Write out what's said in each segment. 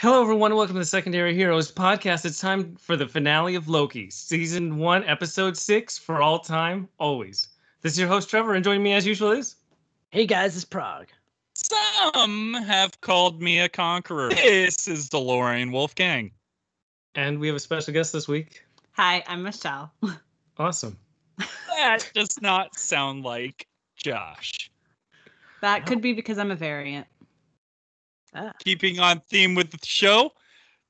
Hello, everyone. Welcome to the Secondary Heroes podcast. It's time for the finale of Loki, Season 1, Episode 6, For All Time, Always. This is your host, Trevor, and joining me as usual is... Hey, guys, it's Prague. Some have called me a conqueror. This is DeLorean Wolfgang. And we have a special guest this week. Hi, I'm Michelle. Awesome. That does not sound like Josh. That could be because I'm a variant. Keeping on theme with the show,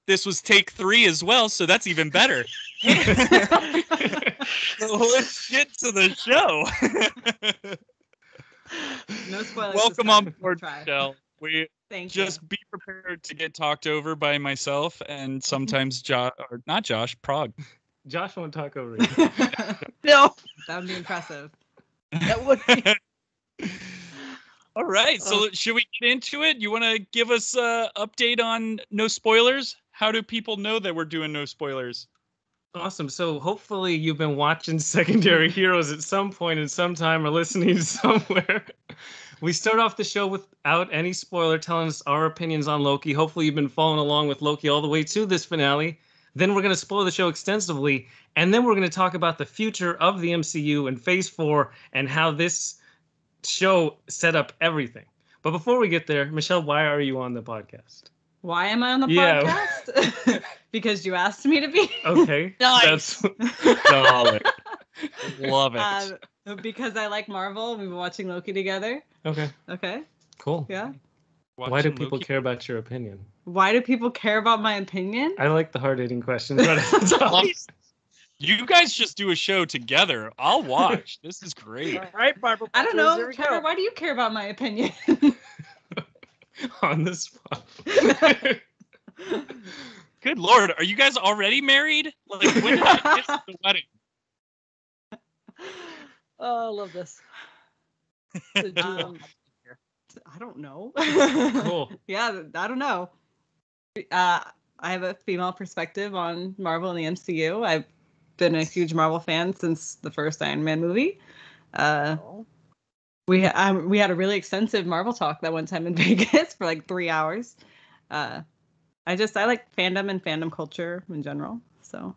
this was take 3 as well, so that's even better. So let's get to the show. No spoilers. Welcome on board, Michelle. Thank you. Be prepared to get talked over by myself and sometimes Prague. Josh won't talk over you. No, that would be impressive. That would be. All right, so should we get into it? You want to give us an update on no spoilers? How do people know that we're doing no spoilers? Awesome. So hopefully you've been watching Secondary Heroes at some point in some time or listening somewhere. We start off the show without any spoiler telling us our opinions on Loki. Hopefully you've been following along with Loki all the way to this finale. Then we're going to spoil the show extensively. And then we're going to talk about the future of the MCU in Phase 4 and how this show set up everything. But before we get there, Michelle, why are you on the podcast? Why am I on the podcast? Because you asked me to be. Okay. Nice. Solid. Love it. Because I like Marvel. We've been watching Loki together. Okay. Cool. Yeah. Why do people care about your opinion? Why do people care about my opinion? I like the hard-hitting questions. You guys just do a show together. I'll watch. This is great. All right, Barbara. I don't know. Trevor, why do you care about my opinion? On the spot. Good Lord. Are you guys already married? Like, when did I miss the wedding? Oh, I love this. I don't know. Cool. Yeah, I don't know. I have a female perspective on Marvel and the MCU. I've been a huge Marvel fan since the first Iron Man movie. We had a really extensive Marvel talk that one time in Vegas for like 3 hours. I like fandom and fandom culture in general. So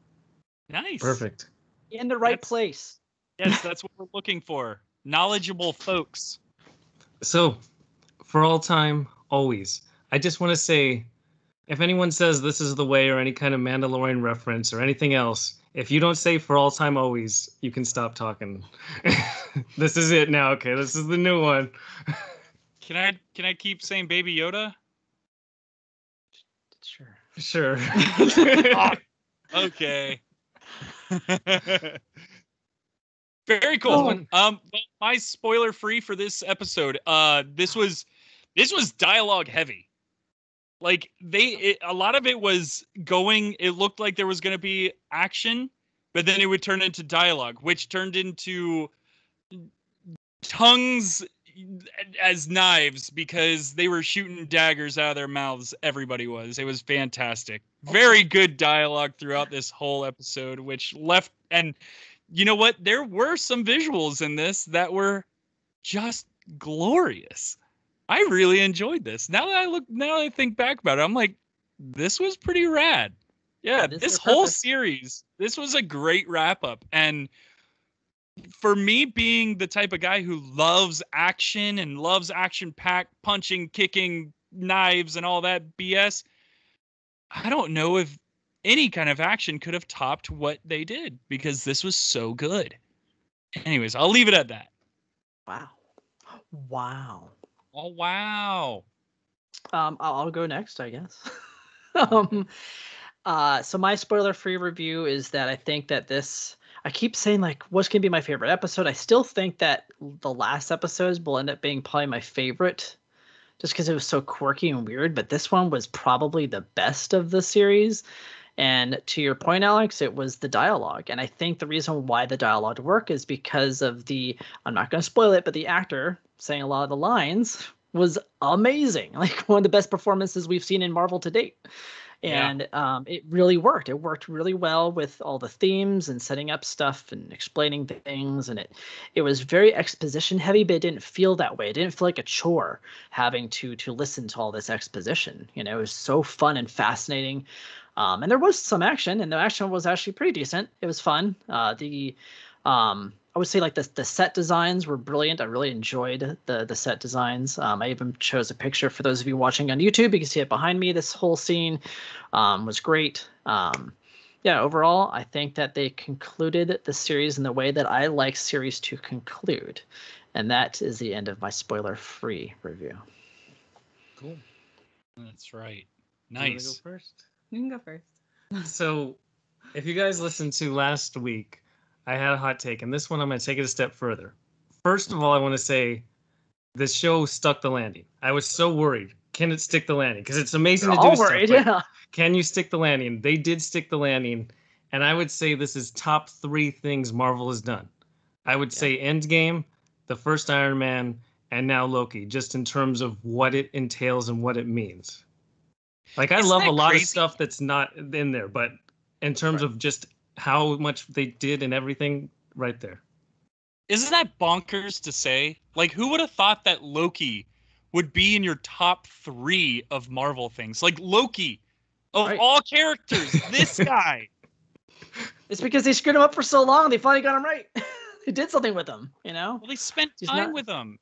nice. Perfect. In the right place. Yes, that's what we're looking for. Knowledgeable folks. So, for all time, always. I just want to say, if anyone says this is the way or any kind of Mandalorian reference or anything else, if you don't say for all time, always, you can stop talking. This is it now. Okay, this is the new one. Can I keep saying Baby Yoda? Sure. Okay. Very cool. My spoiler free for this episode. This was dialogue heavy. Like a lot of it was going. It looked like there was going to be action, but then it would turn into dialogue, which turned into tongues as knives because they were shooting daggers out of their mouths. Everybody was. It was fantastic. Very good dialogue throughout this whole episode, which left and. You know what? There were some visuals in this that were just glorious. I really enjoyed this. Now that I think back about it, I'm like, this was pretty rad. Yeah, this whole series, this was a great wrap up. And for me being the type of guy who loves action and loves action-packed punching, kicking, knives, and all that BS, I don't know if any kind of action could have topped what they did because this was so good. Anyways, I'll leave it at that. Wow. Oh, wow. I'll go next, I guess. So my spoiler-free review is that I think that I keep saying like, what's going to be my favorite episode? I still think that the last episodes will end up being probably my favorite just because it was so quirky and weird. But this one was probably the best of the series. And to your point, Alex, it was the dialogue. And I think the reason why the dialogue worked is because of I'm not going to spoil it, but the actor saying a lot of the lines was amazing. Like one of the best performances we've seen in Marvel to date. And it really worked. It worked really well with all the themes and setting up stuff and explaining things. And it was very exposition heavy, but it didn't feel that way. It didn't feel like a chore having to listen to all this exposition. You know, it was so fun and fascinating. And there was some action, and the action was actually pretty decent. It was fun. I would say like the set designs were brilliant. I really enjoyed the set designs. I even chose a picture for those of you watching on YouTube. You can see it behind me. This whole scene was great. Yeah, overall, I think that they concluded the series in the way that I like series to conclude. And that is the end of my spoiler-free review. Cool. That's right. You wanna Nice. go first? You can go first. So, if you guys listened to last week, I had a hot take, and this one I'm going to take it a step further. First of all, I want to say this show stuck the landing. I was so worried. Can it stick the landing? Because it's amazing to do All stuff. worried, But yeah. can you stick the landing? They did stick the landing, and I would say this is top 3 things Marvel has done. I would say Endgame, the first Iron Man, and now Loki, just in terms of what it entails and what it means. Like, I Isn't love that a lot crazy? of stuff that's not in there, but in terms of just how much they did and everything, right there. Isn't that bonkers to say? Like, who would have thought that Loki would be in your top 3 of Marvel things? Like, Loki, of Right. all characters, this guy. It's because they screwed him up for so long. They finally got him right. They did something with him, you know? Well, they spent He's time not- with him.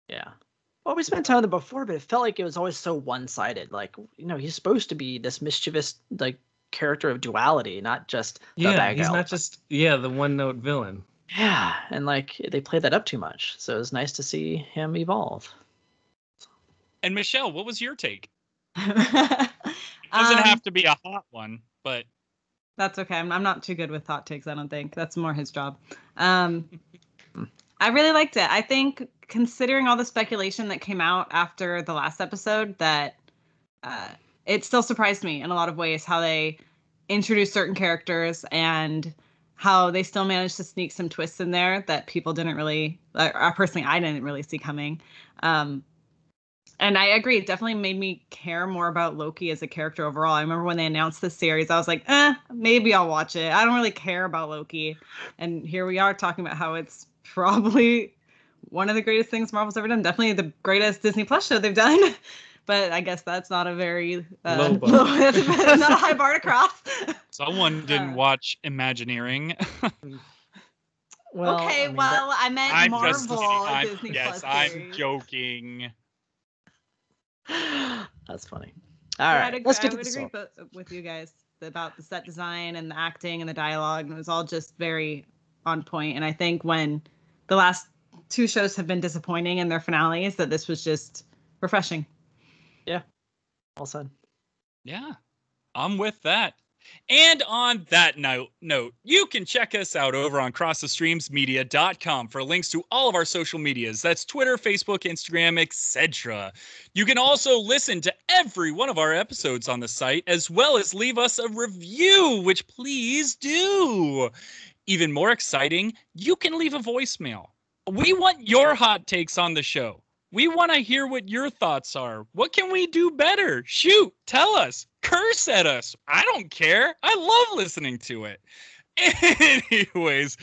Yeah. Well, we spent time with him before, but it felt like it was always so one-sided. Like, you know, he's supposed to be this mischievous, like, character of duality, not just the Yeah, bad he's guy. not just the one-note villain. Yeah, and like they played that up too much. So it was nice to see him evolve. And Michelle, what was your take? Doesn't Doesn't have to be a hot one, but That's okay. I'm not too good with hot takes, I don't think. That's more his job. I really liked it. I think considering all the speculation that came out after the last episode, that it still surprised me in a lot of ways how they introduced certain characters and how they still managed to sneak some twists in there that people didn't really, personally, I didn't really see coming. And I agree, it definitely made me care more about Loki as a character overall. I remember when they announced this series, I was like, maybe I'll watch it. I don't really care about Loki. And here we are talking about how it's probably one of the greatest things Marvel's ever done. Definitely the greatest Disney Plus show they've done. But I guess that's not a very Low bar. not a high bar to cross. someone didn't watch Imagineering. Well, okay, I mean, well, I meant I'm Marvel just kidding. Disney Yes, Plus I'm series. joking. that's funny. All Yeah, right, let's get I to would the agree with you guys about the set design and the acting and the dialogue. And it was all just very on point. And I think when the last 2 shows have been disappointing in their finales, that this was just refreshing. All said. Yeah, I'm with that. And on that note, you can check us out over on crossthestreamsmedia.com for links to all of our social medias. That's Twitter, Facebook, Instagram, etc. You can also listen to every one of our episodes on the site, as well as leave us a review, which please do. Even more exciting, you can leave a voicemail. We want your hot takes on the show. We want to hear what your thoughts are. What can we do better? Shoot, tell us. Curse at us. I don't care. I love listening to it. Anyways,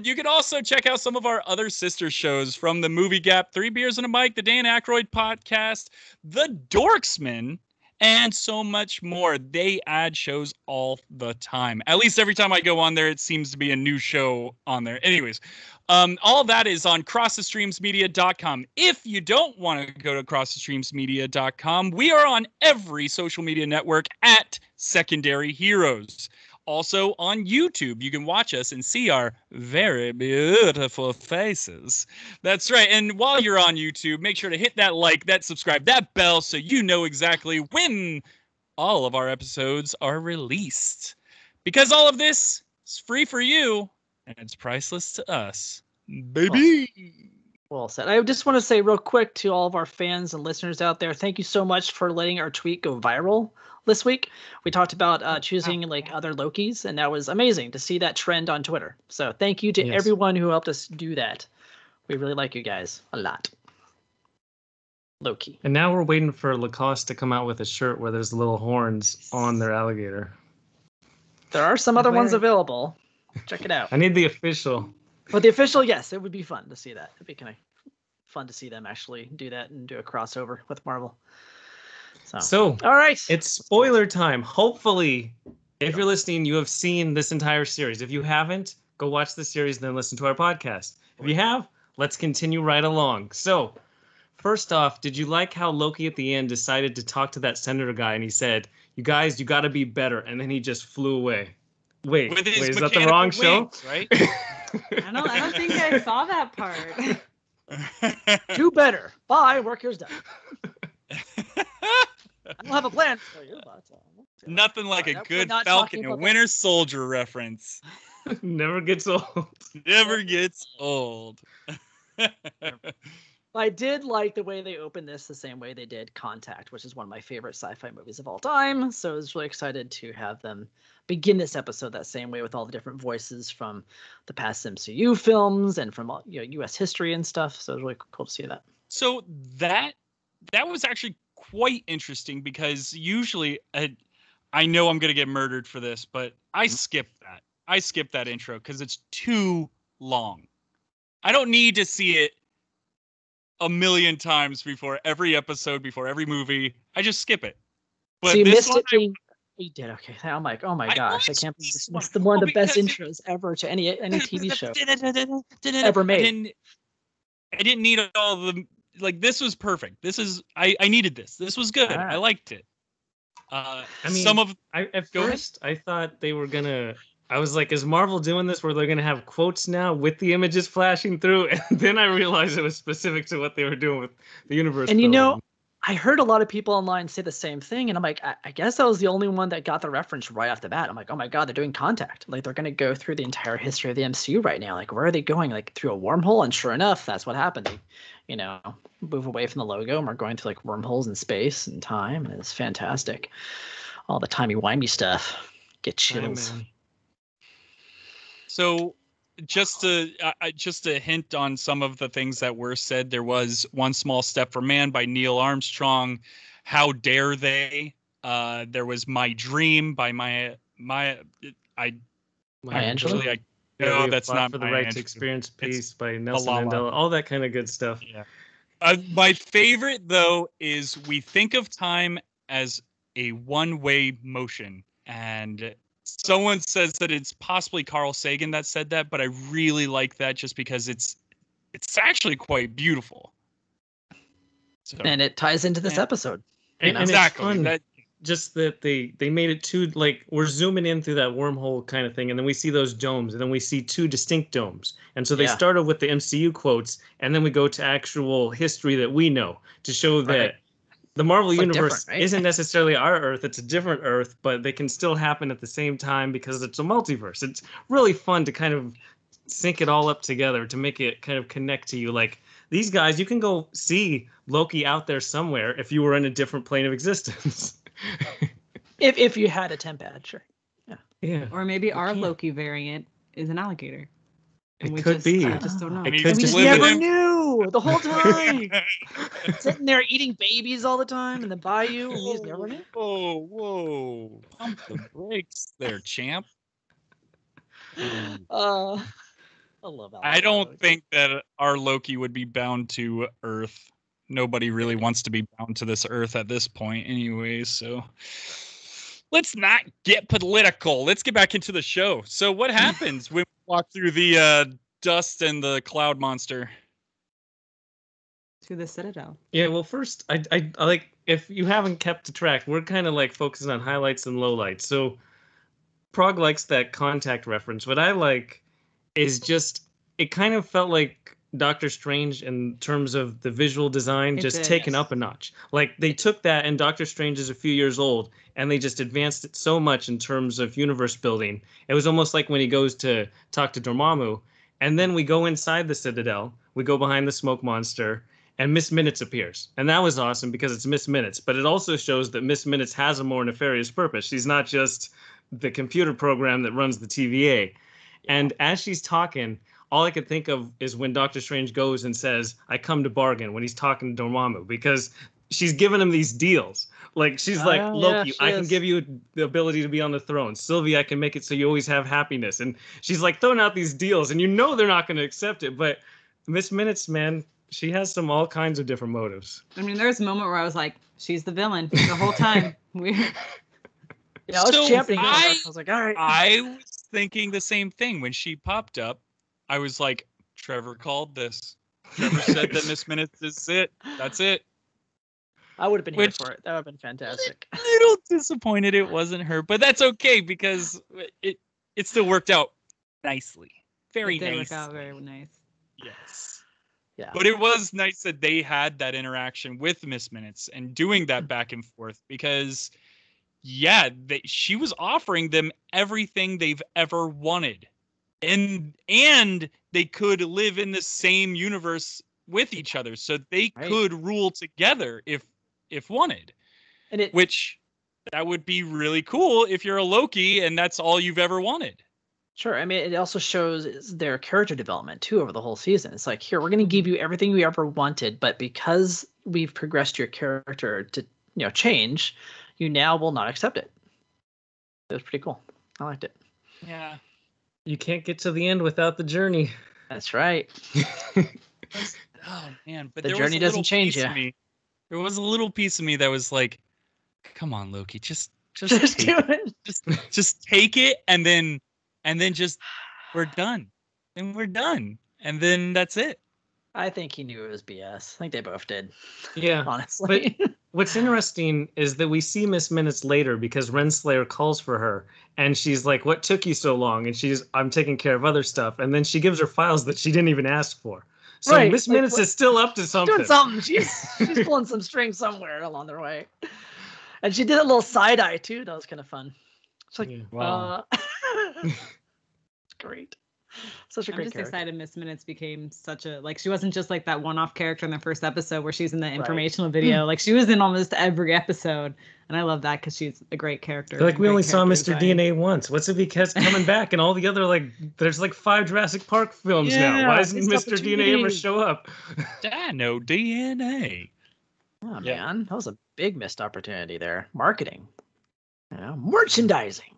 you can also check out some of our other sister shows from the Movie Gap, 3 Beers and a Mic, the Dan Aykroyd podcast, The Dorksman, and so much more. They add shows all the time. At least every time I go on there, it seems to be a new show on there. Anyways, all of that is on crossthestreamsmedia.com. If you don't want to go to crossthestreamsmedia.com, we are on every social media network at Secondary Heroes. Also on YouTube, you can watch us and see our very beautiful faces. That's right. And while you're on YouTube, make sure to hit that like, that subscribe, that bell so you know exactly when all of our episodes are released. Because all of this is free for you and it's priceless to us. Baby. Well said. I just want to say real quick to all of our fans and listeners out there, thank you so much for letting our tweet go viral this week. We talked about choosing like other Lokis, and that was amazing to see that trend on Twitter. So thank you to everyone who helped us do that. We really like you guys a lot. Loki. And now we're waiting for Lacoste to come out with a shirt where there's little horns on their alligator. There are some other ones available. Check it out. I need the official. But the official, yes, it would be fun to see that. It'd be kind of fun to see them actually do that and do a crossover with Marvel. So all right. It's spoiler time. Hopefully, if you're listening, you have seen this entire series. If you haven't, go watch the series, then listen to our podcast. If you have, let's continue right along. So, first off, did you like how Loki at the end decided to talk to that senator guy and he said, "You guys, you got to be better," and then he just flew away? Wait, is that the wrong show? Right? I don't think I saw that part. Do better. Bye. Work here's done. I don't have a plan for you, but nothing like a good Falcon and Winter Soldier reference. Never gets old. Never gets old. I did like the way they opened this the same way they did Contact, which is one of my favorite sci-fi movies of all time. So I was really excited to have them begin this episode that same way with all the different voices from the past MCU films and from U.S. history and stuff. So it was really cool to see that. So that was actually quite interesting because usually I know I'm going to get murdered for this, but I skip that. I skip that intro because it's too long. I don't need to see it a million times before every episode, before every movie. I just skip it. But so you this missed one, it. You did. Okay. I'm like, oh my gosh, I can't believe this is one of the best intros ever to any TV show ever made. I didn't need all the, like, this was perfect. I needed this. This was good. I liked it. I mean, at first I thought they were gonna. I was like, is Marvel doing this where they're gonna have quotes now with the images flashing through? And then I realized it was specific to what they were doing with the universe. And I heard a lot of people online say the same thing, and I'm like, I guess I was the only one that got the reference right off the bat. I'm like, oh my god, they're doing Contact. Like, they're gonna go through the entire history of the MCU right now. Like, where are they going? Like, through a wormhole? And sure enough, that's what happened. They, move away from the logo, and we're going through like wormholes in space and time, and it's fantastic. All the timey-wimey stuff. Get chills. So, just to hint on some of the things that were said, there was One Small Step for Man by Neil Armstrong. How Dare They? There was My Dream by Maya Angelou. No, that's not For the Right to Experience Peace by Nelson Malala. Mandela. All that kind of good stuff. Yeah. My favorite, though, is We Think of Time as a One-Way Motion. And someone says that it's possibly Carl Sagan that said that, but I really like that just because it's actually quite beautiful. So, and it ties into this episode. And exactly. It's fun, just that they made it too, like, we're zooming in through that wormhole kind of thing, and then we see those domes, and then we see two distinct domes. And so they started with the MCU quotes, and then we go to actual history that we know to show that the Marvel universe isn't necessarily our Earth. It's a different Earth, but they can still happen at the same time because it's a multiverse. It's really fun to kind of sync it all up together to make it kind of connect to you. Like, these guys, you can go see Loki out there somewhere if you were in a different plane of existence. if you had a tempad, sure. Yeah. Or maybe our Loki variant is an alligator. It could be. I just don't know. We just never knew the whole time. Sitting there eating babies all the time in the bayou. We just never knew. Whoa. Pump the brakes there, champ. I love that. I don't think that our Loki would be bound to Earth. Nobody really wants to be bound to this Earth at this point anyway, so let's not get political. Let's get back into the show. So what happens when we walk through the dust and the cloud monster? To the Citadel. Yeah, well, first, I like, if you haven't kept track, we're kind of like focusing on highlights and lowlights. So Prague likes that Contact reference. What I like is just, it kind of felt like Doctor Strange in terms of the visual design, taken up a notch. Like, they took that, and Doctor Strange is a few years old, and they just advanced it so much in terms of universe building. It was almost like when he goes to talk to Dormammu, and then we go inside the Citadel, we go behind the smoke monster, and Miss Minutes appears. And that was awesome because it's Miss Minutes, but it also shows that Miss Minutes has a more nefarious purpose. She's not just the computer program that runs the TVA. And as she's talking, all I could think of is when Doctor Strange goes and says, "I come to bargain," when he's talking to Dormammu, because she's giving him these deals. Like, she's like, yeah, Loki, she I can is. give you the ability to be on the throne. Sylvie, I can make it so you always have happiness. And she's like throwing out these deals, and you know they're not going to accept it. But Miss Minutes, man, she has some all kinds of different motives. I mean, there was a moment where I was like, she's the villain the whole time. Weird. Yeah, I was So championing her. I- I was like, all right. I was thinking the same thing when she popped up. I was like, Trevor called this. Trevor said that Miss Minutes is it. That's it. I would have been here Which- for it. That would have been fantastic. Little disappointed it wasn't her, but that's okay because it still worked out nicely. Very It did nice. work out very nice. Yes. Yeah. But it was nice that they had that interaction with Miss Minutes and doing that back and forth because, yeah, she was offering them everything they've ever wanted, and they could live in the same universe with each other, so they Right. could rule together if wanted. And it Which that would be really cool if you're a Loki and that's all you've ever wanted. Sure. I mean, it also shows their character development too over the whole season. It's like, here, we're going to give you everything you ever wanted, but because we've progressed your character to, change, you now will not accept it. It was pretty cool. I liked it. Yeah. You can't get to the end without the journey. That's right. Oh man, but The there journey was a doesn't little change piece ya. of me- There was a little piece of me that was like, "Come on, Loki, just Just take do it. it. Just take it, and then just we're done. Then we're done, and then that's it." I think he knew it was BS. I think they both did. Yeah. Honestly. What's interesting is that we see Miss Minutes later because Renslayer calls for her and she's like, "What took you so long?" And I'm taking care of other stuff. And then she gives her files that she didn't even ask for. So Right, Miss like, Minutes what- is still up to something. Doing something. She's pulling some strings somewhere along their way. And she did a little side eye too. That was kind of fun. It's like, Yeah. Wow. it's great. Such a I'm great just character. excited Miss Minutes became such a, like, she wasn't just like that one-off character in the first episode where she's in the informational video. Like, she was in almost every episode. And I love that because she's a great character. Like, and we great only saw character Mr. design. DNA once. What's if he keeps coming back and all the other, like, there's like 5 Jurassic Park films now. Yeah, Why doesn't missed Mr. DNA ever opportunity. show up? Dino DNA. Oh Yeah. man, that was a big missed opportunity there. Marketing. Merchandising.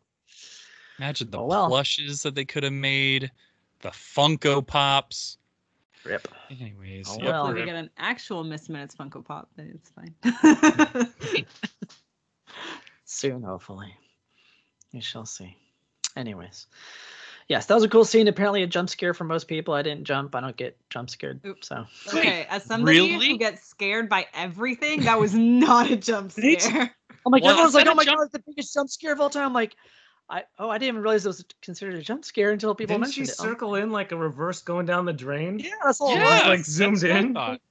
Imagine the Oh, well. plushes that they could have made, the Funko Pops. Rip. Anyways, Oh, yep, well. Hopefully we rip. get an actual Miss Minutes Funko Pop, then it's fine. Soon, hopefully. We shall see. Anyways. Yes, that was a cool scene. Apparently a jump scare for most people. I didn't jump. I don't get jump scared. Oops. So Okay, as somebody really? who gets scared by everything, that was not a jump Right? scare. I'm like, Well, everyone's is like, that oh a my jump- god, it's the biggest jump scare of all time. I'm like, I didn't even realize it was considered a jump scare until people Didn't she mentioned it. circle in like a reverse going down the drain? Yeah, that's all Yeah, it like was. zoomed that's what I in? thought.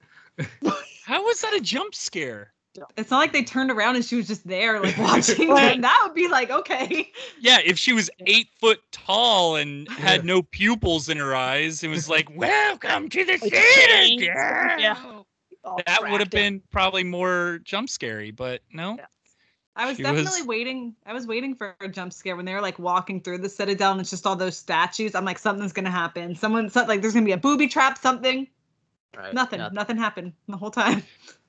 How was that a jump scare? It's not like they turned around and she was just there, like watching Right. them. That would be like, okay. Yeah, if she was 8 foot tall and had no pupils in her eyes, it was like, "Welcome to the Like theater, chains. girl." Yeah. All That would have cracked in. been probably more jump scary, but no. Yeah. I was She definitely was- waiting. I was waiting for a jump scare when they were like walking through the Citadel and it's just all those statues. I'm like, something's gonna happen. Like, there's gonna be a booby trap, something. Right. Nothing happened the whole time.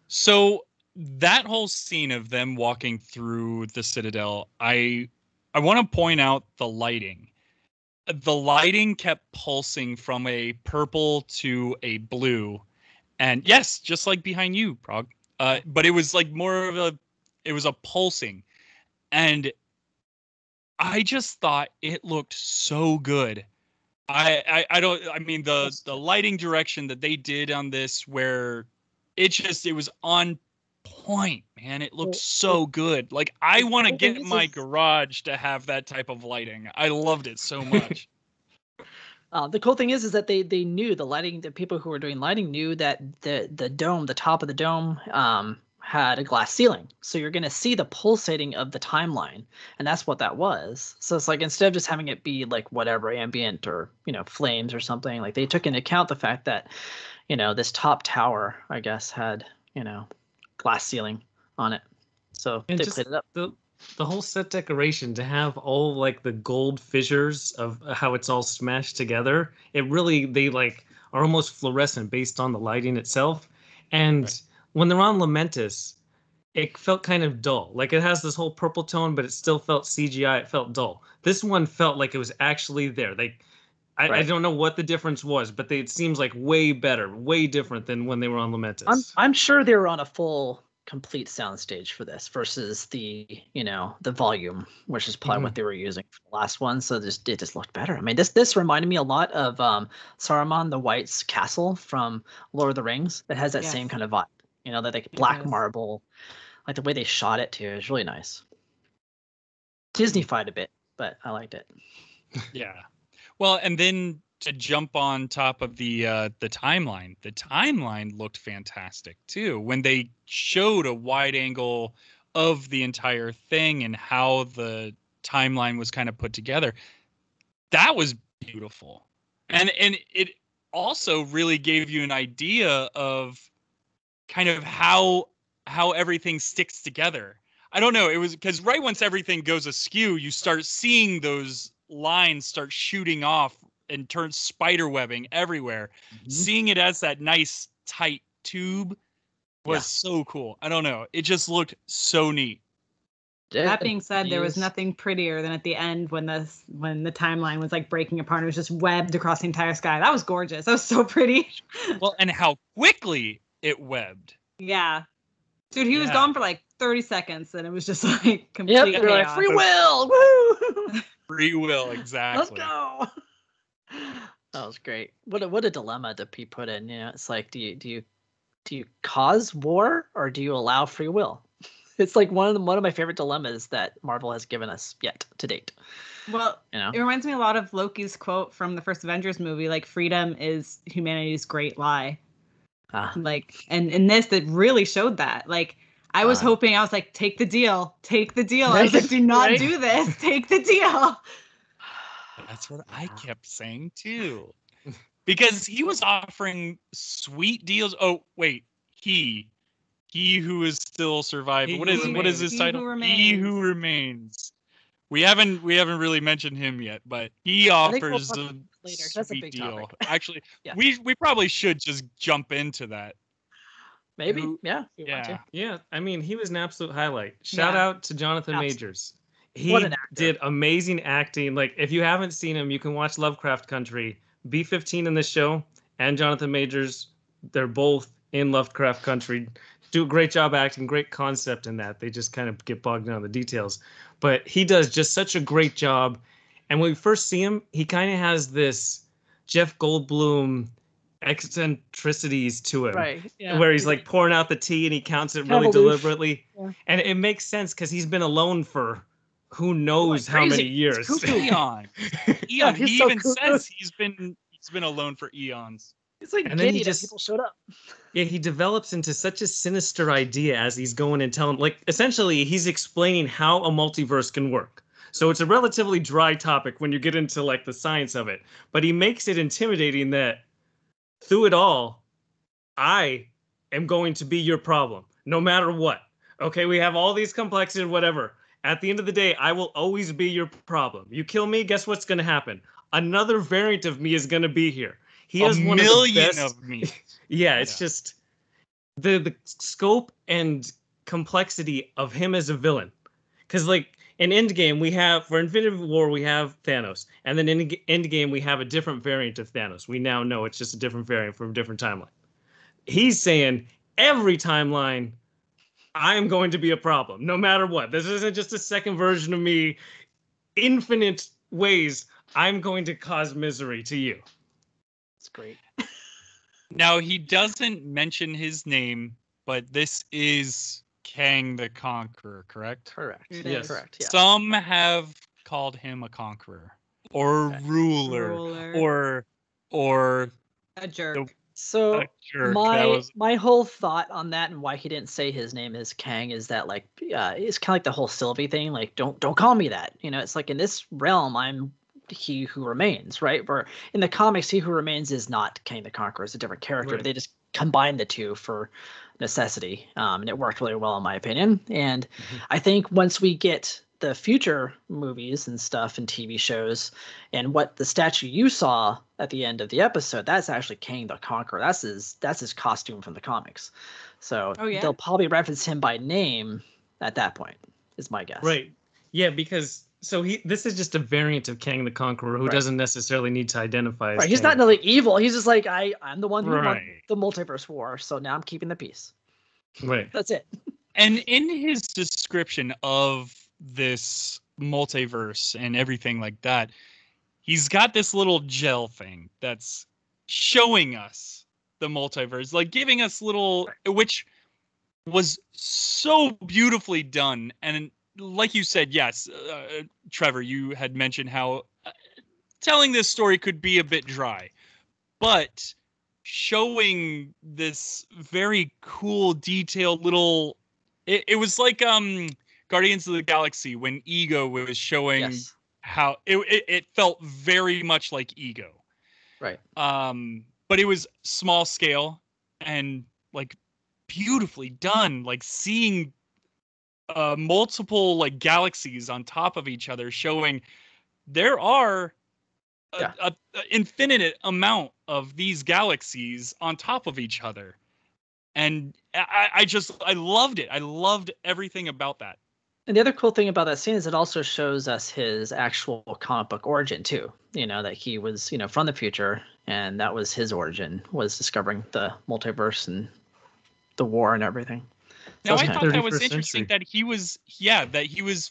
So that whole scene of them walking through the Citadel, I want to point out the lighting. The lighting kept pulsing from a purple to a blue, and yes, just like behind you, Prague. But it was like more of it was a pulsing, and I just thought it looked so good. I mean the lighting direction that they did on this, where it was on point, man. It looked so good. Like, I want to the thing get is my is- garage to have that type of lighting. I loved it so much. The cool thing is that they knew the lighting. The people who were doing lighting knew that the dome, the top of the dome, had a glass ceiling. So you're gonna see the pulsating of the timeline, and that's what that was. So it's like, instead of just having it be like whatever ambient or flames or something, like they took into account the fact that this top tower, I guess, had glass ceiling on it. So And they just played it up. the whole set decoration to have all like the gold fissures of how it's all smashed together. It really they like are almost fluorescent based on the lighting itself. And Right. when they're on Lamentus, it felt kind of dull. Like it has this whole purple tone, but it still felt CGI. It felt dull. This one felt like it was actually there. Like I Right. don't know what the difference was, but it seems like way better, way different than when they were on Lamentus. I'm sure they were on a full complete soundstage for this versus the the volume, which is probably what they were using for the last one. So it just looked better. I mean, this reminded me a lot of Saruman the White's castle from Lord of the Rings. That has that Yes. same kind of vibe. That like black does. marble, like the way they shot it too is really nice. Disney-fied a bit, but I liked it. Yeah. Well, and then to jump on top of the timeline looked fantastic too. When they showed a wide angle of the entire thing and how the timeline was kind of put together, that was beautiful. And it also really gave you an idea of kind of how everything sticks together. I don't know. It was because right once everything goes askew, you start seeing those lines start shooting off and turn spider webbing everywhere. Seeing it as that nice tight tube was so cool. I don't know. It just looked so neat. That being said, there was nothing prettier than at the end when the timeline was like breaking apart. It was just webbed across the entire sky. That was gorgeous. That was so pretty. Well, and how quickly it webbed. Yeah. Dude, he was gone for like 30 seconds and it was just like complete Yep, chaos. like free will. Woo! Free will, exactly. Let's go. That was great. What a dilemma to be put in. It's like, do you cause war or do you allow free will? It's like one of my favorite dilemmas that Marvel has given us yet to date. Well, it reminds me a lot of Loki's quote from the first Avengers movie, like freedom is humanity's great lie. Like, and in this, that really showed that. Like, I was hoping, I was like, take the deal. Take the deal. I was like, do not do this. Take the deal. That's what I kept saying too. Because he was offering sweet deals. Oh, wait. He who is still surviving. What is his title? He who remains. We haven't really mentioned him yet, but he offers a later. That's a sweet big deal. topic. Actually, we probably should just jump into that. Maybe, yeah. Yeah, I mean, he was an absolute highlight. Shout out to Jonathan Majors. He What an actor. did amazing acting. Like, if you haven't seen him, you can watch Lovecraft Country. B-15 in this show and Jonathan Majors, they're both in Lovecraft Country. Do a great job acting, great concept in that. They just kind of get bogged down in the details. But he does just such a great job. And when we first see him, he kind of has this Jeff Goldblum eccentricities to him, right? Yeah. Where he's like pouring out the tea and he counts it really deliberately, and it makes sense because he's been alone for who knows how many years. Eon. He even says he's been alone for eons. It's like giddy that people showed up. Yeah, he develops into such a sinister idea as he's going and telling, like, essentially he's explaining how a multiverse can work. So it's a relatively dry topic when you get into like the science of it, but he makes it intimidating that through it all, I am going to be your problem, no matter what. Okay, we have all these complexities, whatever. At the end of the day, I will always be your problem. You kill me, guess what's going to happen? Another variant of me is going to be here. He has one million of me. Yeah, it's just the scope and complexity of him as a villain. Because like in Endgame, for Infinity War, we have Thanos. And then in Endgame, we have a different variant of Thanos. We now know it's just a different variant from a different timeline. He's saying every timeline, I am going to be a problem, no matter what. This isn't just a second version of me. Infinite ways, I'm going to cause misery to you. It's great. Now, he doesn't mention his name, but this is Kang the Conqueror, correct? Correct. Yes. Correct. Yeah. Some have called him a conqueror or ruler or a jerk. So a jerk. My whole thought on that and why he didn't say his name is Kang is that like it's kind of like the whole Sylvie thing. Like don't call me that. It's like in this realm I'm He Who Remains, right? Where in the comics, He Who Remains is not Kang the Conqueror; it's a different character. Right. They just combine the two for necessity, and it worked really well in my opinion. And I think once we get the future movies and stuff and TV shows, and what the statue you saw at the end of the episode, that's actually Kang the Conqueror. That's his costume from the comics. So they'll probably reference him by name at that point, is my guess. Right. Yeah, because this is just a variant of Kang the Conqueror who doesn't necessarily need to identify as He's Kang. not really evil. He's just like, I'm the one who won the multiverse war, so now I'm keeping the peace. Right. That's it. And in his description of this multiverse and everything like that, he's got this little gel thing that's showing us the multiverse, like giving us little, which was so beautifully done. And like you said, yes, Trevor, you had mentioned how telling this story could be a bit dry, but showing this very cool, detailed little, it was like Guardians of the Galaxy when Ego was showing how it felt very much like Ego. Right. But it was small scale and like beautifully done, like seeing multiple like galaxies on top of each other, showing there are a infinite amount of these galaxies on top of each other. And I loved it. I loved everything about that. And the other cool thing about that scene is it also shows us his actual comic book origin too. That he was, from the future, and that was his origin, was discovering the multiverse and the war and everything. Now, I thought that was interesting that he was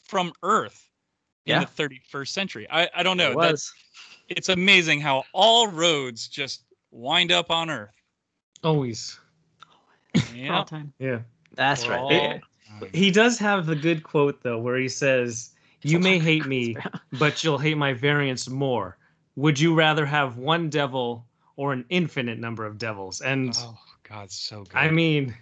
from Earth in the 31st century. I don't know. It's amazing how all roads just wind up on Earth. Always. Yeah. Yeah. That's right. He does have the good quote, though, where he says, "You may hate me, but you'll hate my variants more. Would you rather have one devil or an infinite number of devils?" And oh, God, so good. I mean,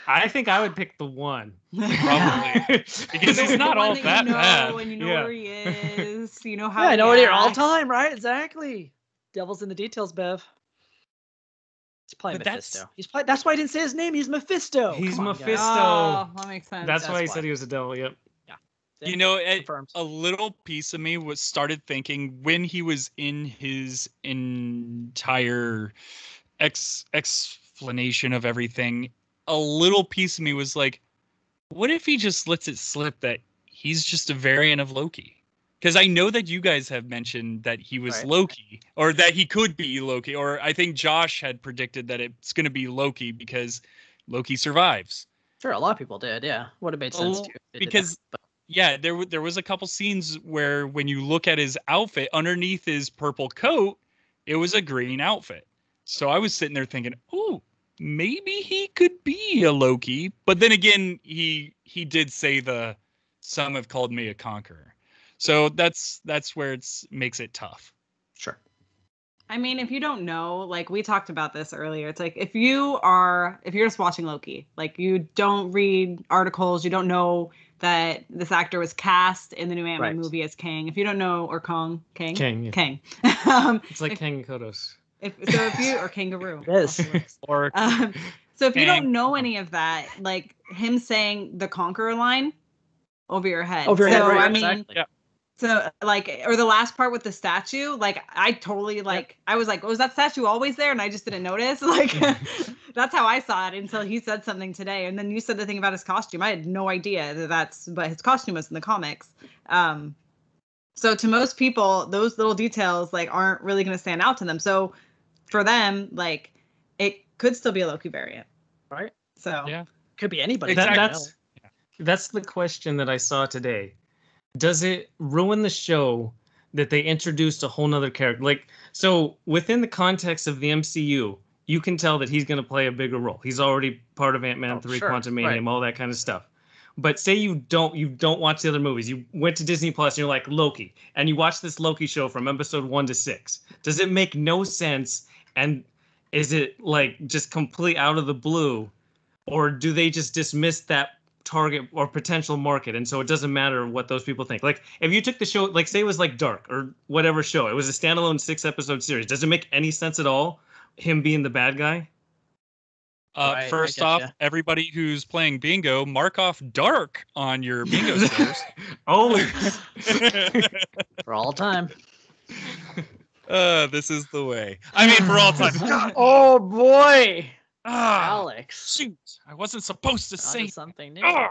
I think I would pick the one. Probably. Because he's not all that bad. And you know where he is. You know how I know it here all the time, right? Exactly. Devil's in the details, Bev. He's playing Mephisto. That's why I didn't say his name. He's Mephisto. He's Mephisto. Oh, that makes sense. That's why he said he was a devil. Yep. Yeah. A little piece of me started thinking when he was in his entire explanation of everything, a little piece of me was like, what if he just lets it slip that he's just a variant of Loki? Because I know that you guys have mentioned that he was Loki, or that he could be Loki, or I think Josh had predicted that it's going to be Loki because Loki survives. Sure, a lot of people did, yeah. Would have made sense too. Because, there was a couple scenes where when you look at his outfit, underneath his purple coat, it was a green outfit. So I was sitting there thinking, oh, maybe he could be a Loki. But then again, he did say some have called me a conqueror. So that's where makes it tough. Sure. I mean, if you don't know, like we talked about this earlier, it's like if you're just watching Loki, like you don't read articles, you don't know that this actor was cast in the new Ant-Man movie as Kang. If you don't know, or Kang. It's like Kang and Kodos. If you or Kangaroo. It is. Or so if you don't know any of that, like him saying the Conqueror line over your head. I mean, exactly. So like, or the last part with the statue, like I totally I was like, was that statue always there? And I just didn't notice. Like that's how I saw it until he said something today. And then you said the thing about his costume. I had no idea but his costume was in the comics. So to most people, those little details like aren't really going to stand out to them. So for them, like it could still be a Loki variant. Right. So could be anybody. Exactly. That's the question that I saw today. Does it ruin the show that they introduced a whole nother character? Like, so within the context of the MCU, you can tell that he's going to play a bigger role. He's already part of Ant-Man 3, Quantumanium, all that kind of stuff. But say you don't watch the other movies. You went to Disney Plus and you're like Loki, and you watch this Loki show from episode 1 to 6. Does it make no sense? And is it like just complete out of the blue, or do they just dismiss that target or potential market, and so it doesn't matter what those people think? Like if you took the show, like say it was like Dark or whatever show, it was a standalone 6-episode series, does it make any sense at all him being the bad guy? Right, I First off, getcha. everybody who's playing bingo, mark off dark on your bingo scores. Always. For all time. This is the way. I mean, for all time. God. Oh boy, Ah, Alex. shoot! I wasn't supposed to Onto say. something new. Ah.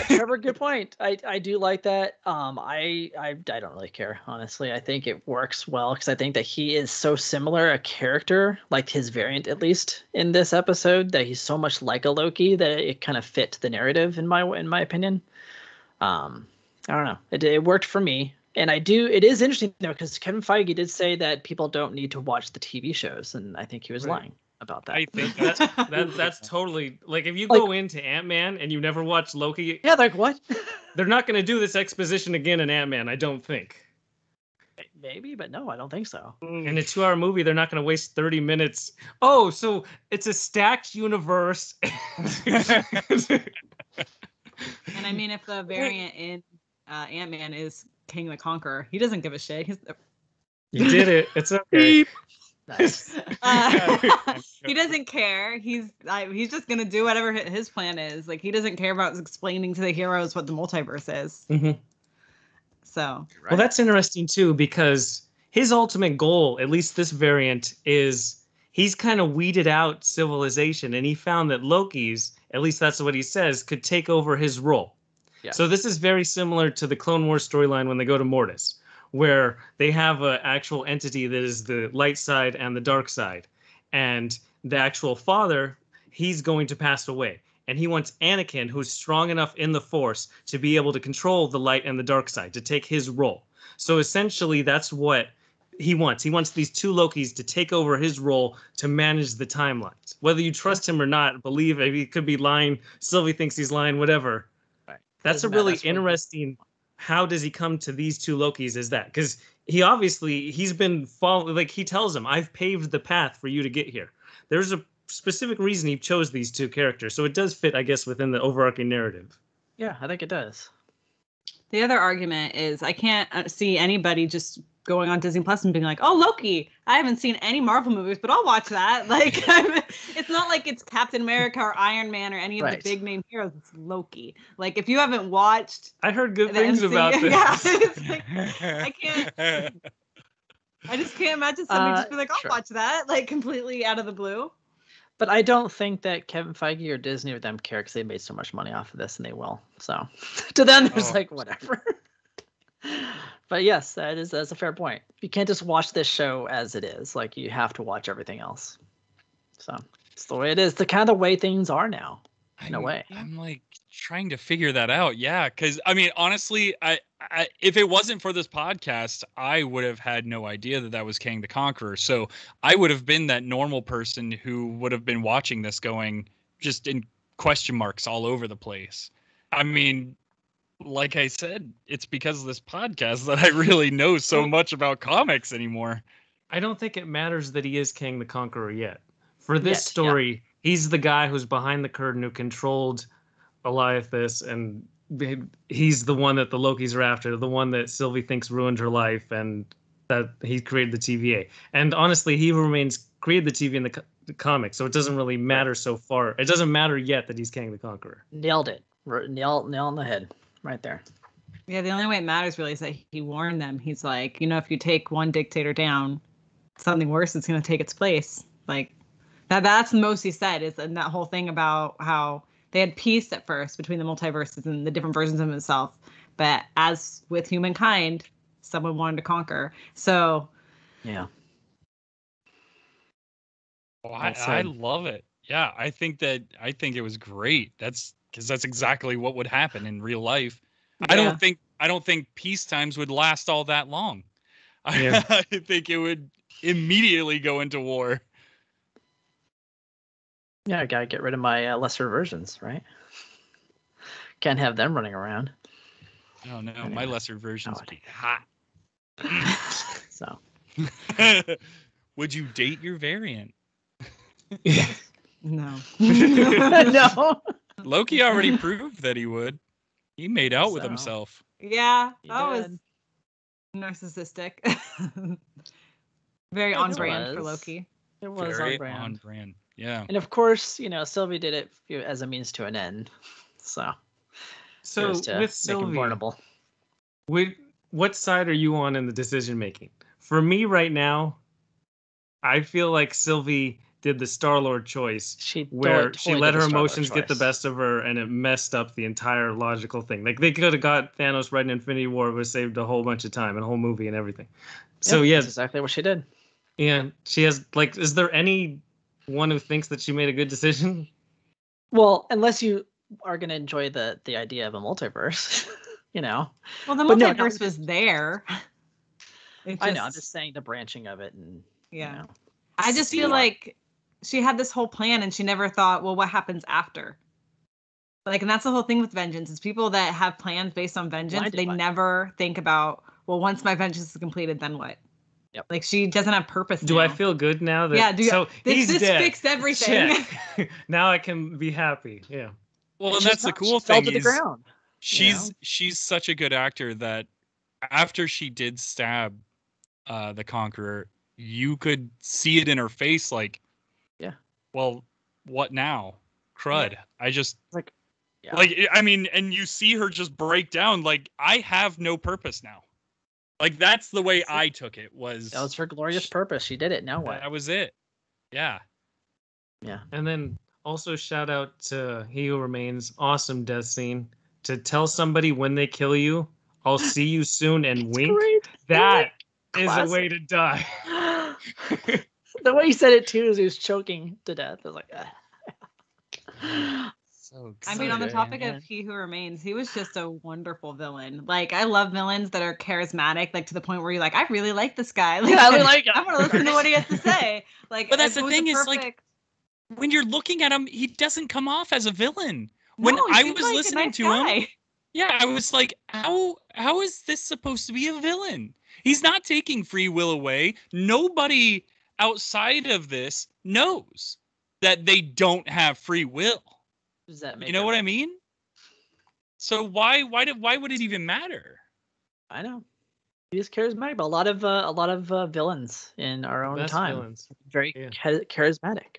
Trevor, good point. I do like that. I don't really care, honestly. I think it works well because I think that he is so similar a character, like his variant at least in this episode, that he's so much like a Loki that it kind of fit the narrative in my opinion. I don't know. It worked for me. And it is interesting though, because Kevin Feige did say that people don't need to watch the TV shows, and I think he was lying about that. I think That's totally like if you Like- go into Ant-Man and you never watched Loki, Yeah, like what? they're not going to do this exposition again in Ant-Man, I don't think. Maybe, but no, I don't think so. In a 2-hour movie, they're not going to waste 30 minutes. Oh, so it's a stacked universe. And I mean, if the variant in Ant-Man is King the Conqueror, he doesn't give a shit. You did it. It's okay. Nice. He doesn't care. He's just gonna do whatever his plan is. Like he doesn't care about explaining to the heroes what the multiverse is. Mhm. So Well, that's interesting too, because his ultimate goal, at least this variant, is he's kind of weeded out civilization, and he found that Loki's, at least that's what he says, could take over his role. Yeah. So this is very similar to the Clone Wars storyline when they go to Mortis, where they have an actual entity that is the light side and the dark side. And the actual father, he's going to pass away. And he wants Anakin, who's strong enough in the Force, to be able to control the light and the dark side, to take his role. So essentially, that's what he wants. He wants these two Lokis to take over his role to manage the timelines. Whether you trust him or not, believe it, he could be lying, Sylvie thinks he's lying, whatever. Right. That's a Doesn't matter, really that's what he- interesting. How does he come to these two Lokis? Is that because he's been following, like he tells him, I've paved the path for you to get here. There's a specific reason he chose these two characters, so it does fit, I guess, within the overarching narrative. Yeah, I think it does. the other argument is I can't see anybody just going on Disney Plus and being like, "Oh, Loki! I haven't seen any Marvel movies, but I'll watch that." Like, it's not like it's Captain America or Iron Man or any of the big name heroes. It's Loki. Like, if you haven't watched, I heard good things about this. Yeah, it's like, I can't. I just can't imagine somebody just be like, "I'll watch that," like completely out of the blue. But I don't think that Kevin Feige or Disney or them care because they made so much money off of this, and they will. So to them, there's like whatever. But yes, that's a fair point. You can't just watch this show as it is. Like, you have to watch everything else. So it's the way it is. The kind of the way things are now. In a way. I'm like trying to figure that out. Yeah, because I mean, honestly, I if it wasn't for this podcast, I would have had no idea that was Kang the Conqueror. So I would have been that normal person who would have been watching this going just in question marks all over the place. I mean, like I said, it's because of this podcast that I really know so much about comics anymore. I don't think it matters that he is Kang the Conqueror yet. For this story, he's the guy who's behind the curtain who controlled Eliathus, and he's the one that the Lokis are after, the one that Sylvie thinks ruined her life, and that he created the TVA. And honestly, he created the TV in the comics, so it doesn't really matter so far. It doesn't matter yet that he's Kang the Conqueror. Nailed it. Nail on the head. Right there. Yeah, the only way it matters really is that he warned them. He's like, if you take one dictator down, something worse is going to take its place. Like, that's the most he said, is that whole thing about how they had peace at first between the multiverses and the different versions of himself. But as with humankind, someone wanted to conquer. So, yeah. Oh, I love it. Yeah, I think it was great. That's because that's exactly what would happen in real life. Yeah. I don't think peace times would last all that long. Yeah. I think it would immediately go into war. Yeah, I gotta get rid of my lesser versions, right? Can't have them running around. Oh no, anyway. My lesser versions be hot. So, would you date your variant? No. No. Loki already proved that he would. He made out with himself. Yeah, that was narcissistic. Very on brand for Loki. It was very on brand. Yeah. And of course, Sylvie did it as a means to an end. So it was to with make him Sylvie, vulnerable. what side are you on in the decision making? For me right now, I feel like Sylvie did the Star-Lord choice where she totally let did the her Star-Lord emotions get the choice. best of her, and it messed up the entire logical thing. Like, they could have got Thanos right in Infinity War, would have saved a whole bunch of time and a whole movie and everything. So Yep, yeah, that's exactly what she did. and she has, like, is there any one who thinks that she made a good decision? Well, unless you are going to enjoy the idea of a multiverse, Well, the But no, multiverse was there. I know. I'm just saying the branching of it, and yeah. I just feel like she had this whole plan, and she never thought, well, what happens after? Like, and that's the whole thing with vengeance is people that have plans based on vengeance, they never think about, well, once my vengeance is completed, then what? Yep. Like, she doesn't have purpose. Do now. I feel good now that? Yeah. So this dead. fixed everything. Check. Now I can be happy. Yeah. Well, and that's the cool thing. Fell to is the ground. She's such a good actor that after she did stab the Conqueror, you could see it in her face, like, yeah. Well, what now? Crud. Yeah. I just like, yeah. like, I mean, and you see her just break down. Like, I have no purpose now. Like, that's the way I took it. That was her glorious purpose. She did it. Now what? That was it. Yeah. Yeah. And then also shout out to He Who Remains. Awesome death scene. To tell somebody when they kill you, I'll see you soon, and wink. Great. That is a way to die. The way he said it too is he was choking to death. I was like, So I mean, on the topic of He Who Remains, he was just a wonderful villain. Like, I love villains that are charismatic, like to the point where you're like, I really like this guy. Like, I really like him. I want to listen to what he has to say. Like, but that's the thing is, like, when you're looking at him, he doesn't come off as a villain. When I was like listening to him, yeah, I was like, how is this supposed to be a villain? He's not taking free will away. Nobody outside of this knows that they don't have free will. Does that make you know what I mean? So why would it even matter? I know. He's charismatic, but a lot of villains in our own time. Villains. Very charismatic.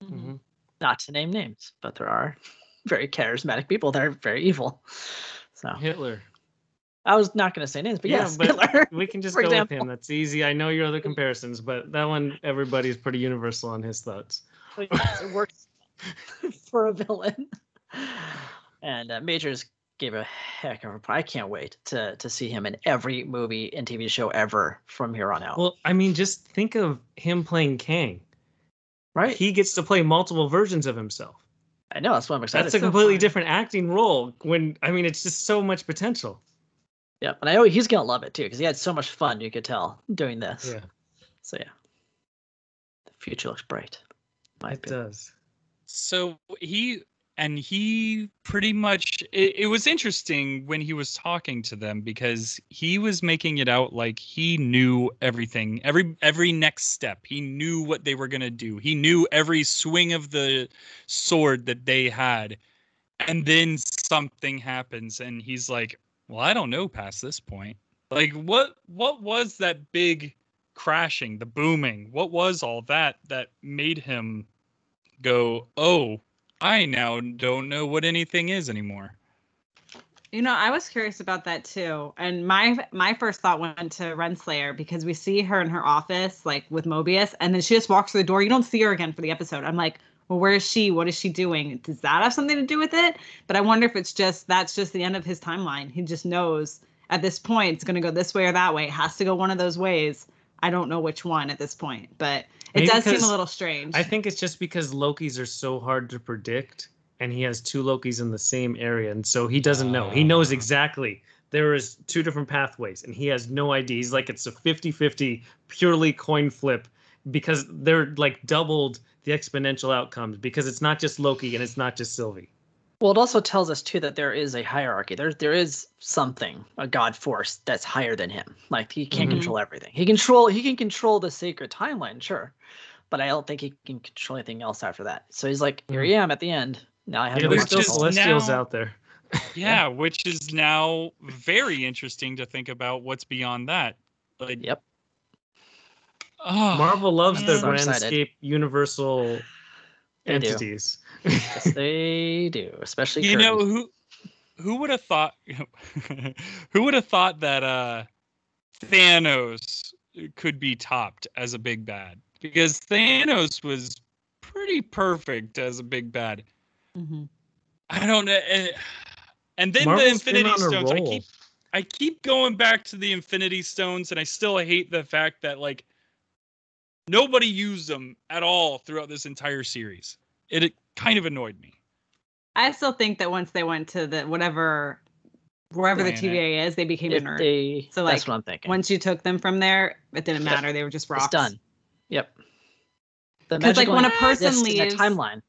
Mm-hmm. Not to name names, but there are very charismatic people that are very evil. So Hitler. I was not going to say names, but yes, but Hitler. We can just go with him. That's easy. I know your other comparisons, but that one, everybody's pretty universal on his thoughts. Yes, it works for a villain. And Majors gave a heck of a. I can't wait to see him in every movie and TV show ever from here on out. Well, I mean, just think of him playing Kang. Right. He gets to play multiple versions of himself. I know. That's why I'm excited. That's a completely different acting role. It's just so much potential. Yeah, and I know he's gonna love it too because he had so much fun. You could tell doing this. Yeah. So yeah, the future looks bright. It does. So he pretty much. It was interesting when he was talking to them because he was making it out like he knew everything, every next step. He knew what they were gonna do. He knew every swing of the sword that they had, and then something happens, and he's like, well, I don't know past this point. Like, what was that big crashing, the booming? What was all that made him go, oh, I now don't know what anything is anymore? I was curious about that too. And my first thought went to Renslayer because we see her in her office, like with Mobius, and then she just walks through the door. You don't see her again for the episode. I'm like, well, where is she? What is she doing? Does that have something to do with it? But I wonder if that's just the end of his timeline. He just knows at this point it's going to go this way or that way. It has to go one of those ways. I don't know which one at this point, but it does seem a little strange. I think it's just because Lokis are so hard to predict, and he has two Lokis in the same area, and so he doesn't know. He knows exactly there is two different pathways, and he has no idea. He's like, it's a 50-50 purely coin flip because they're like doubled the exponential outcomes because it's not just Loki and it's not just Sylvie. Well, it also tells us too that there is a hierarchy. There is something, a god force that's higher than him. Like he can't control everything. He can control the sacred timeline, sure, but I don't think he can control anything else after that. So he's like, here I am at the end. Now I have there's still Celestials out there. Yeah, which is now very interesting to think about what's beyond that. Like, yep. Oh, Marvel loves their so Grandscape Universal They do. entities. Yes, they do, especially You Kirby. know who would have thought who would have thought that Thanos could be topped as a big bad, because Thanos was pretty perfect as a big bad. Mm-hmm. I don't know. And then Marvel's the been Infinity on a Stones. roll. I keep going back to the Infinity Stones, and I still hate the fact that like nobody used them at all throughout this entire series. It kind of annoyed me. I still think that once they went to the wherever the Planet. TVA is, they became If inert. they, So that's like what I'm thinking. once you took them from there, it didn't Yep. matter. They were just rocks. It's done. Yep. The 'Cause, like, magic when a only person exists in leaves- a timeline.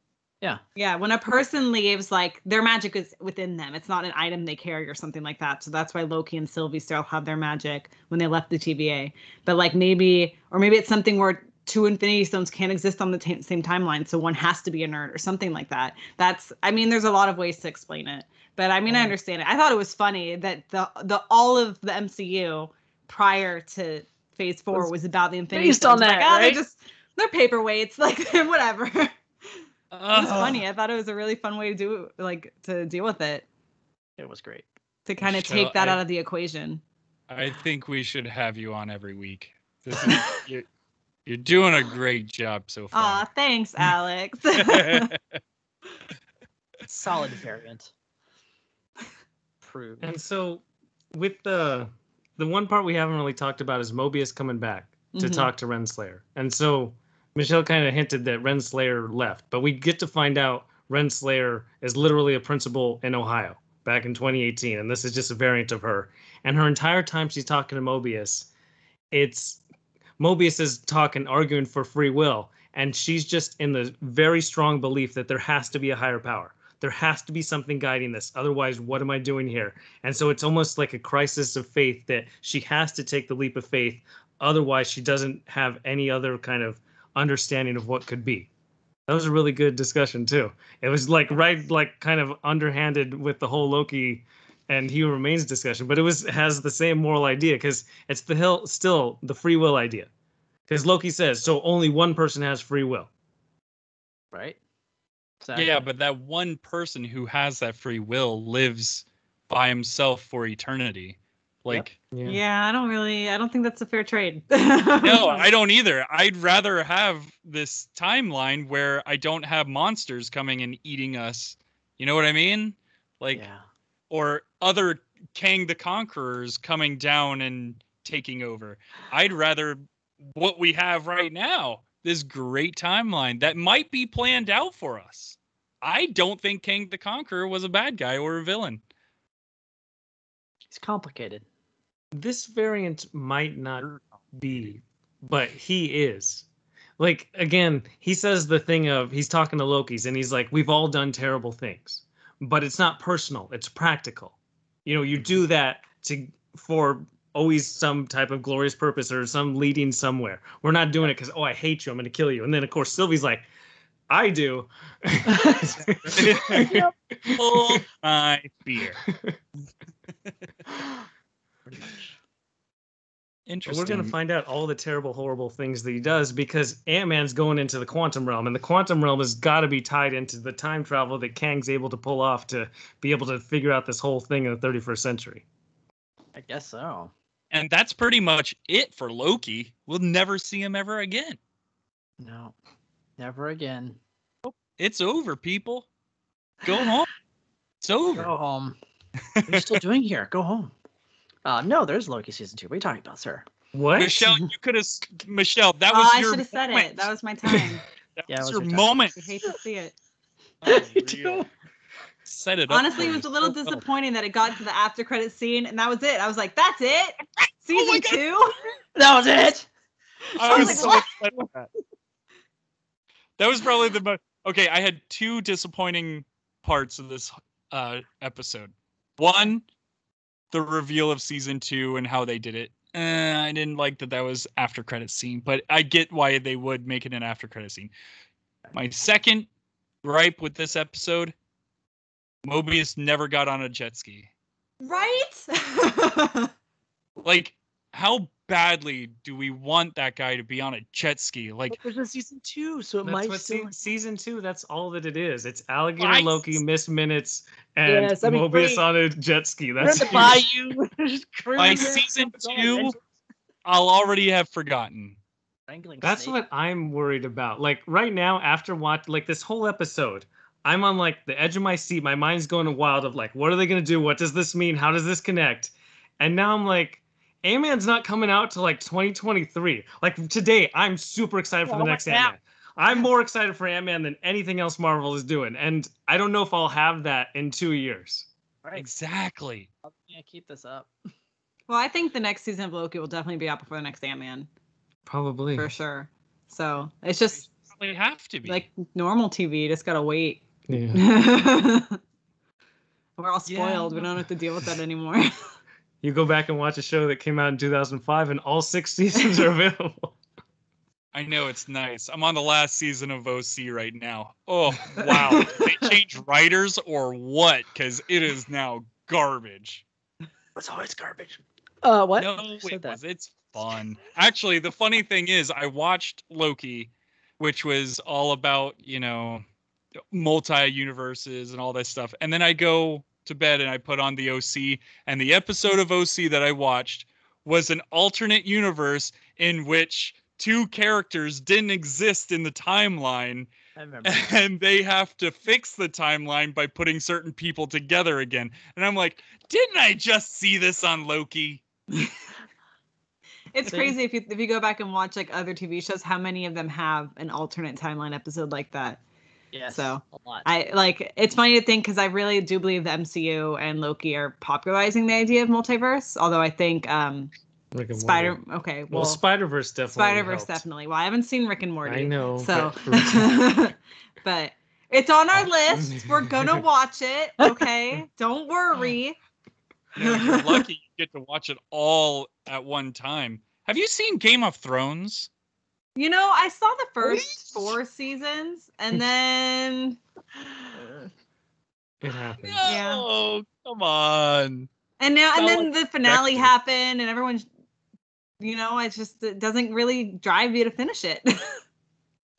Yeah. Yeah, when a person leaves, like their magic is within them. It's not an item they carry or something like that. So that's why Loki and Sylvie still have their magic when they left the TVA. But like maybe it's something where two Infinity Stones can't exist on the same timeline, so one has to be inert or something like that. There's a lot of ways to explain it. But I mean, I understand it. I thought it was funny that the all of the MCU prior to Phase 4 was about the Infinity based Stones. on Like, that, right? they're paperweights, like whatever. It was Uh, funny. I thought it was a really fun way to deal with it, It was great. to kind of Michelle, take that out of the equation. I think we should have you on every week. You're doing a great job so Aw, far. thanks, Alex. Solid variant. Proved. And so, with the one part we haven't really talked about is Mobius coming back to Mhm. talk to Renslayer. And so, Michelle kind of hinted that Renslayer left, but we get to find out Renslayer is literally a principal in Ohio back in 2018, and this is just a variant of her. And her entire time she's talking to Mobius, Mobius is arguing for free will, and she's just in the very strong belief that there has to be a higher power. There has to be something guiding this. Otherwise, what am I doing here? And so it's almost like a crisis of faith that she has to take the leap of faith. Otherwise, she doesn't have any other kind of understanding of what could be. That was a really good discussion too. It was like kind of underhanded with the whole Loki and He Who Remains discussion, but has the same moral idea because it's still the free will idea. Because Loki says, so only one person has free will. Right? Yeah, but that one person who has that free will lives by himself for eternity. Like, Yeah, I don't think that's a fair trade. no, I don't either. I'd rather have this timeline where I don't have monsters coming and eating us. You know what I mean? Like, yeah. or other Kang the Conquerors coming down and taking over. I'd rather what we have right now, this great timeline that might be planned out for us. I don't think Kang the Conqueror was a bad guy or a villain. It's complicated. This variant might not be, but he is. Like, again, he says the thing of, he's talking to Loki's and he's like, we've all done terrible things, but it's not personal, it's practical. You know, you do that for always some type of glorious purpose or some leading somewhere. We're not doing it because, I hate you, I'm going to kill you. And then, of course, Sylvie's like, I do. Hold my beer. Interesting. We're going to find out all the terrible, horrible things that he does because Ant-Man's going into the quantum realm, and the quantum realm has got to be tied into the time travel that Kang's able to pull off to be able to figure out this whole thing in the 31st century. I guess so. And that's pretty much it for Loki. We'll never see him ever again. No. Never again. It's over, people. Go home. It's over. Go home. What are you still doing here? Go home. No, there's Loki season 2. What are you talking about, sir? What? Michelle, you could have. Michelle, that was I your should have said moment. it. That was my time. That Yeah, was it was your your time. moment. I hate to see it. Unreal. Set it up. Honestly, for it you was a little so well. disappointing that it got to the after credit scene and that was it. I was like, that's it? Season 2? That was it. I was like, so what? upset with that. That was probably the most. Okay, I had two disappointing parts of this episode. One, the reveal of season 2 and how they did it. I didn't like that was after credit scene, but I get why they would make it an after credit scene. My second gripe with this episode, Mobius never got on a jet ski. Right? Like, how badly do we want that guy to be on a jet ski? Like, But there's a season 2, so it That's might what still. season 2. That's all that it is. It's Alligator I- Loki, Miss Minutes, and Yes, that'd be Mobius great. on a jet ski. We're in That's the bayou. Just by cruising. season It's all 2, adventure. I'll already have forgotten. Wrangling That's snake. what I'm worried about. Like right now, after like this whole episode, I'm on like the edge of my seat. My mind's going wild of like, what are they gonna do? What does this mean? How does this connect? And now I'm like, Ant-Man's not coming out till like 2023. Like today, I'm super excited for the Oh, next yeah. Ant-Man. I'm more excited for Ant-Man than anything else Marvel is doing, and I don't know if I'll have that in 2 years. Right. Exactly. Can't keep this up. Well, I think the next season of Loki will definitely be out before the next Ant-Man, Probably. for sure. So it's just Probably have to be. like normal TV. You just gotta wait. Yeah. We're all spoiled. We don't have to deal with that anymore. You go back and watch a show that came out in 2005, and all 6 seasons are available. I know it's nice. I'm on the last season of OC right now. Oh, wow. Did they change writers or what? Because it is now garbage. It's always garbage. What? No, Who said it that? was. It's fun. Actually, the funny thing is, I watched Loki, which was all about, multi-universes and all this stuff. And then I go to bed and I put on the OC, and the episode of OC that I watched was an alternate universe in which 2 characters didn't exist in the timeline, I remember. and they have to fix the timeline by putting certain people together again. And I'm like, didn't I just see this on Loki? It's See? crazy if you go back and watch like other TV shows, how many of them have an alternate timeline episode like that. Yes. So, a lot. I like it's funny to think because I really do believe the MCU and Loki are popularizing the idea of multiverse. Although I think Rick and Spider. Morty. Okay, Well, well, Spider-Verse definitely Spider-Verse helped. definitely. Well, I haven't seen Rick and Morty. I know. So, but- but it's on our list. We're gonna watch it. Okay, don't worry. You're lucky you get to watch it all at one time. Have you seen Game of Thrones? You know, I saw the first 4 seasons, and then It happens. No, come on. and Not then the finale expected. happened, and everyone, it doesn't really drive you to finish it.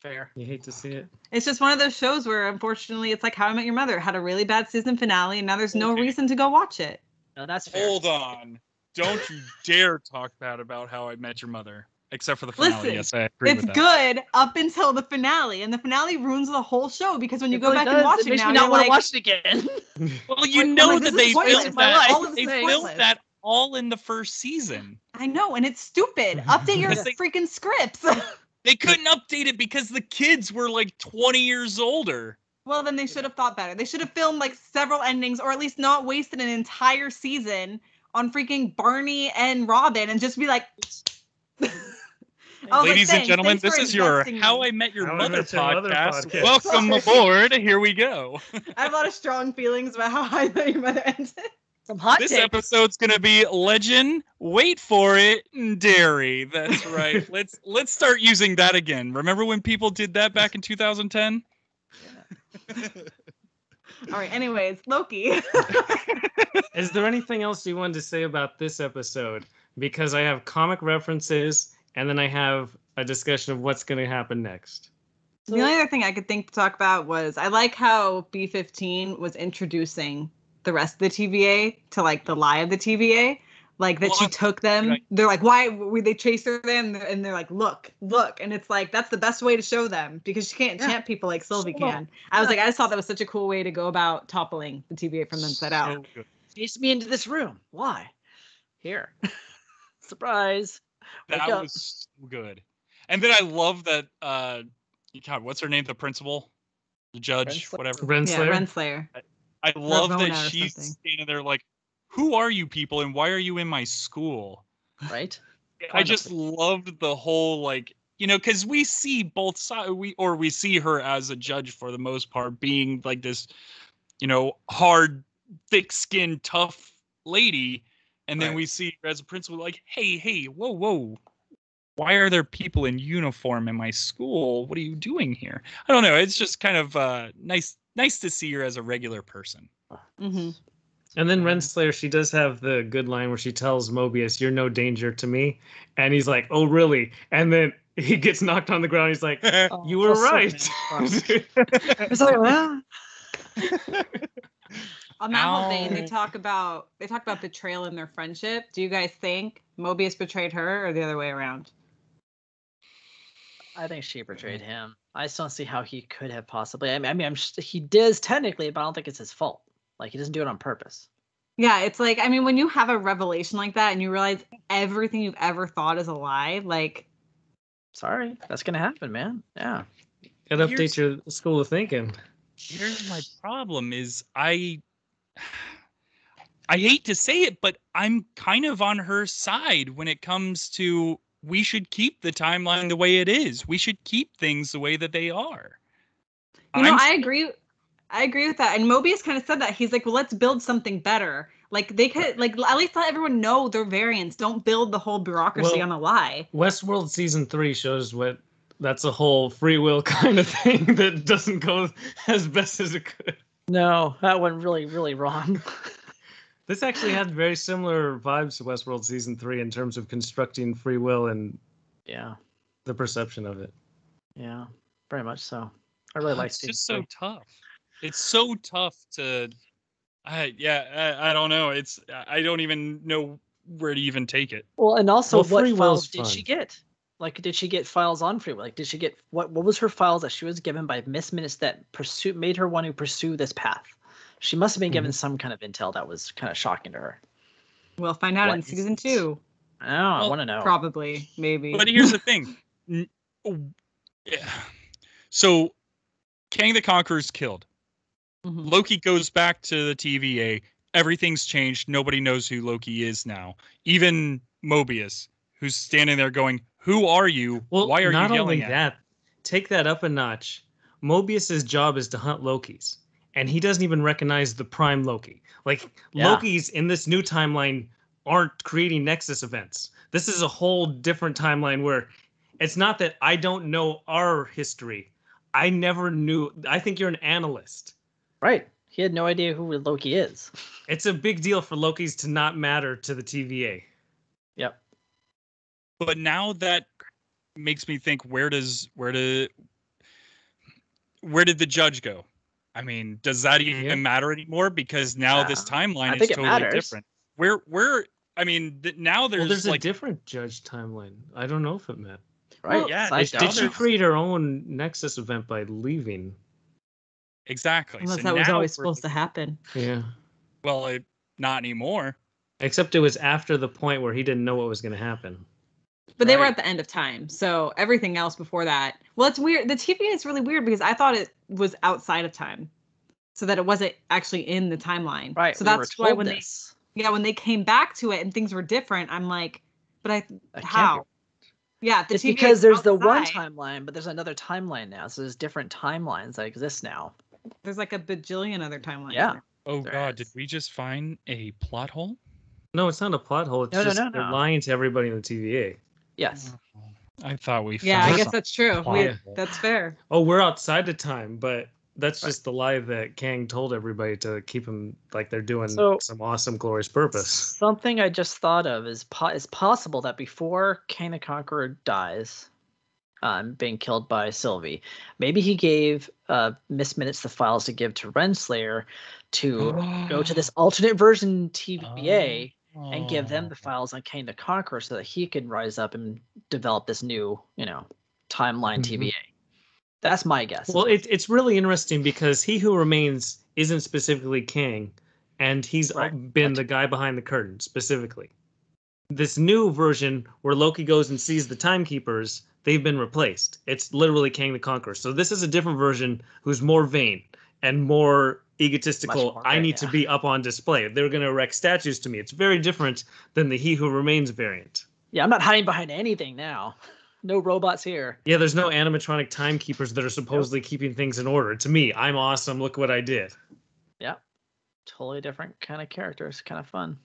Fair. You hate to see it. It's just one of those shows where, unfortunately, it's like How I Met Your Mother. It had a really bad season finale, and now there's no Okay. reason to go watch it. No, that's fair. Hold on. Don't you dare talk bad about How I Met Your Mother. Except for the finale. Listen, Yes, I agree It's with that. good up until the finale, and the finale ruins the whole show because when you It go really back does. and watch It it makes now, me not you're want like, to watch it again. Well, you I'm know like, that this is they pointless. filmed My life. that. All of this They is filmed pointless. that all in the first season. I know, and it's stupid. Update your Because they- freaking scripts. They couldn't update it because the kids were like 20 years older. Well, then they should have thought better. They should have filmed like several endings, or at least not wasted an entire season on freaking Barney and Robin, and just be like. I was like, Ladies and "Thanks, gentlemen, thanks this for is your investing How me." I Met Your How I Mother Met Your Mother podcast. podcast. Welcome Sorry. aboard. Here we go. I have a lot of strong feelings about How I Met Your Mother ended. Some hot This takes. episode's gonna be legend. Wait for it, dairy. That's right. Let's start using that again. Remember when people did that back in 2010? All right. Anyways, Loki. Is there anything else you wanted to say about this episode? Because I have comic references, and then I have a discussion of what's going to happen next. The only other thing I could think to talk about was I like how B-15 was introducing the rest of the TVA to like the lie of the TVA. Like that she Well, took them. right. They're like, why would they chase her then? And they're like, look. And it's like, that's the best way to show them because she can't Yeah. champ people like Sylvie Show 'em. can. I was Yeah. like, I just thought that was such a cool way to go about toppling the TVA from the inside out. So good. Chase me into this room. Why? Here. Surprise. Wake That up. was so good. And then I love that God, what's her name? The principal? The judge, Renslayer? whatever. Yeah, Renslayer? Renslayer. I love Ramona that or she's something. standing there like, who are you people and why are you in my school? Right? I just loved the whole like, because we see both sides. We see her as a judge for the most part, being like this, hard, thick-skinned, tough lady, and then Right. we see her as a principal, like, hey, whoa, why are there people in uniform in my school? What are you doing here? I don't know. It's just kind of nice to see her as a regular person. Mm-hmm. And then Renslayer, she does have the good line where she tells Mobius, "You're no danger to me," and he's like, "Oh, really?" And then he gets knocked on the ground. He's like, Oh, "You were so right." It's like, well, On that whole vein, they Ow. talk about betrayal in their friendship. Do you guys think Mobius betrayed her or the other way around? I think she betrayed him. I just don't see how he could have possibly. He does technically, but I don't think it's his fault. Like he doesn't do it on purpose. Yeah, it's like, I mean, when you have a revelation like that and you realize everything you've ever thought is a lie, like, Sorry, that's gonna happen, man. Yeah. Gotta Here's- update your school of thinking. Here's my problem is I hate to say it, but I'm kind of on her side when it comes to we should keep the timeline the way it is. We should keep things the way that they are. you know, I'm- I agree. I agree with that. And Mobius kind of said that. He's like, well, let's build something better. Like they could, like, at least let everyone know their variants. Don't build the whole bureaucracy Well, on a lie. Westworld season 3 shows that's a whole free will kind of thing that doesn't go as best as it could. No, that went really, really wrong. This actually had very similar vibes to Westworld season 3 in terms of constructing free will and Yeah. the perception of it. Yeah. Very much so. I really like it's season just so 3. tough. It's so tough to I don't know. I don't even know where to even take it. Well, and also, Well, what free will's files did she fun. get? Like, did she get files on free will? Like, did she get what was her files that she was given by Miss Minutes that made her want to pursue this path? She must have been given some kind of intel that was kind of shocking to her. We'll find out What in is season it? 2. I know. I Well, want to know. Probably, maybe. But here's the thing. Yeah. So Kang the Conqueror's killed. Mhm. Loki goes back to the TVA. Everything's changed. Nobody knows who Loki is now. Even Mobius, who's standing there going, "Who are you? Well, Why are you not only yelling at me?" that, take that up a notch. Mobius's job is to hunt Lokis, and he doesn't even recognize the prime Loki. Like Yeah. Lokis in this new timeline aren't creating Nexus events. This is a whole different timeline where it's not that I don't know our history. I never knew. I think you're an analyst. Right. He had no idea who Loki is. It's a big deal for Lokis to not matter to the TVA. Yep. But now that makes me think, where did the judge go? I mean, does that even matter anymore? Because now this timeline I is think it totally matters. different. I mean, now there's a like different judge timeline. I don't know if it meant. Right. Well, yeah, Side Did she down. create her own Nexus event by leaving? exactly. Unless So that was now always we're supposed to looking- happen. Yeah. Well, not anymore. Except it was after the point where he didn't know what was going to happen. But they were Right. at the end of time. So everything else before that. Well, it's weird. The TVA is really weird because I thought it was outside of time. So that it wasn't actually in the timeline. Right. So we were that's why told when this. when they came back to it and things were different, I'm like, but That can't how? Yeah, the It's TVA because is there's the one outside. timeline, but there's another timeline now. So there's different timelines that exist now. There's like a bajillion other timelines. Yeah. there. Oh There God, did is. we just find a plot hole? No, it's not a plot hole. It's No, just no, they're no. lying to everybody in the TVA. Yes. I thought we Yeah, found I guess some that's true. plot hole. That's fair. Oh, we're outside of time, but that's Right. just the lie that Kang told everybody to keep them like they're doing So- some awesome, glorious purpose. Something I just thought of is it's possible that before Kang the Conqueror dies, being killed by Sylvie, maybe he gave Miss Minutes the files to give to Renslayer to go to this alternate version TVA and give them the files on Kang the Conqueror so that he could rise up and develop this new, timeline Mhm. TVA. That's my guess. Well, it's really interesting because He Who Remains isn't specifically Kang, and he's Right. been the guy behind the curtain specifically. This new version where Loki goes and sees the Timekeepers, they've been replaced. It's literally Kang the Conqueror. So this is a different version who's more vain and more egotistical. Much more I vain, need to yeah. be up on display. They're going to erect statues to me. It's very different than the He Who Remains variant. Yeah, I'm not hiding behind anything now. No robots here. Yeah, there's no animatronic timekeepers that are supposedly keeping things in order. To me, I'm awesome. Look what I did. Yeah. Totally different kind of characters. Kind of fun.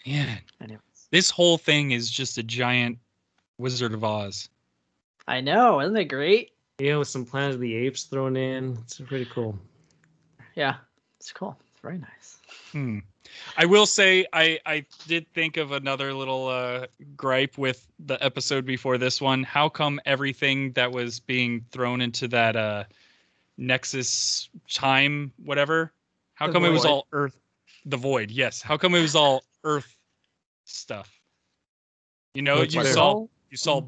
Man, Anyways. this whole thing is just a giant Wizard of Oz. I know. Isn't it great? Yeah, with some Planet of the Apes thrown in. It's pretty cool. Yeah. It's cool. It's Very nice. I will say I did think of another little gripe with the episode before this one. How come everything that was being thrown into that Nexus time, whatever? How come it was all Earth? The void, yes. How come it was all Earth stuff? You know, Which you there- saw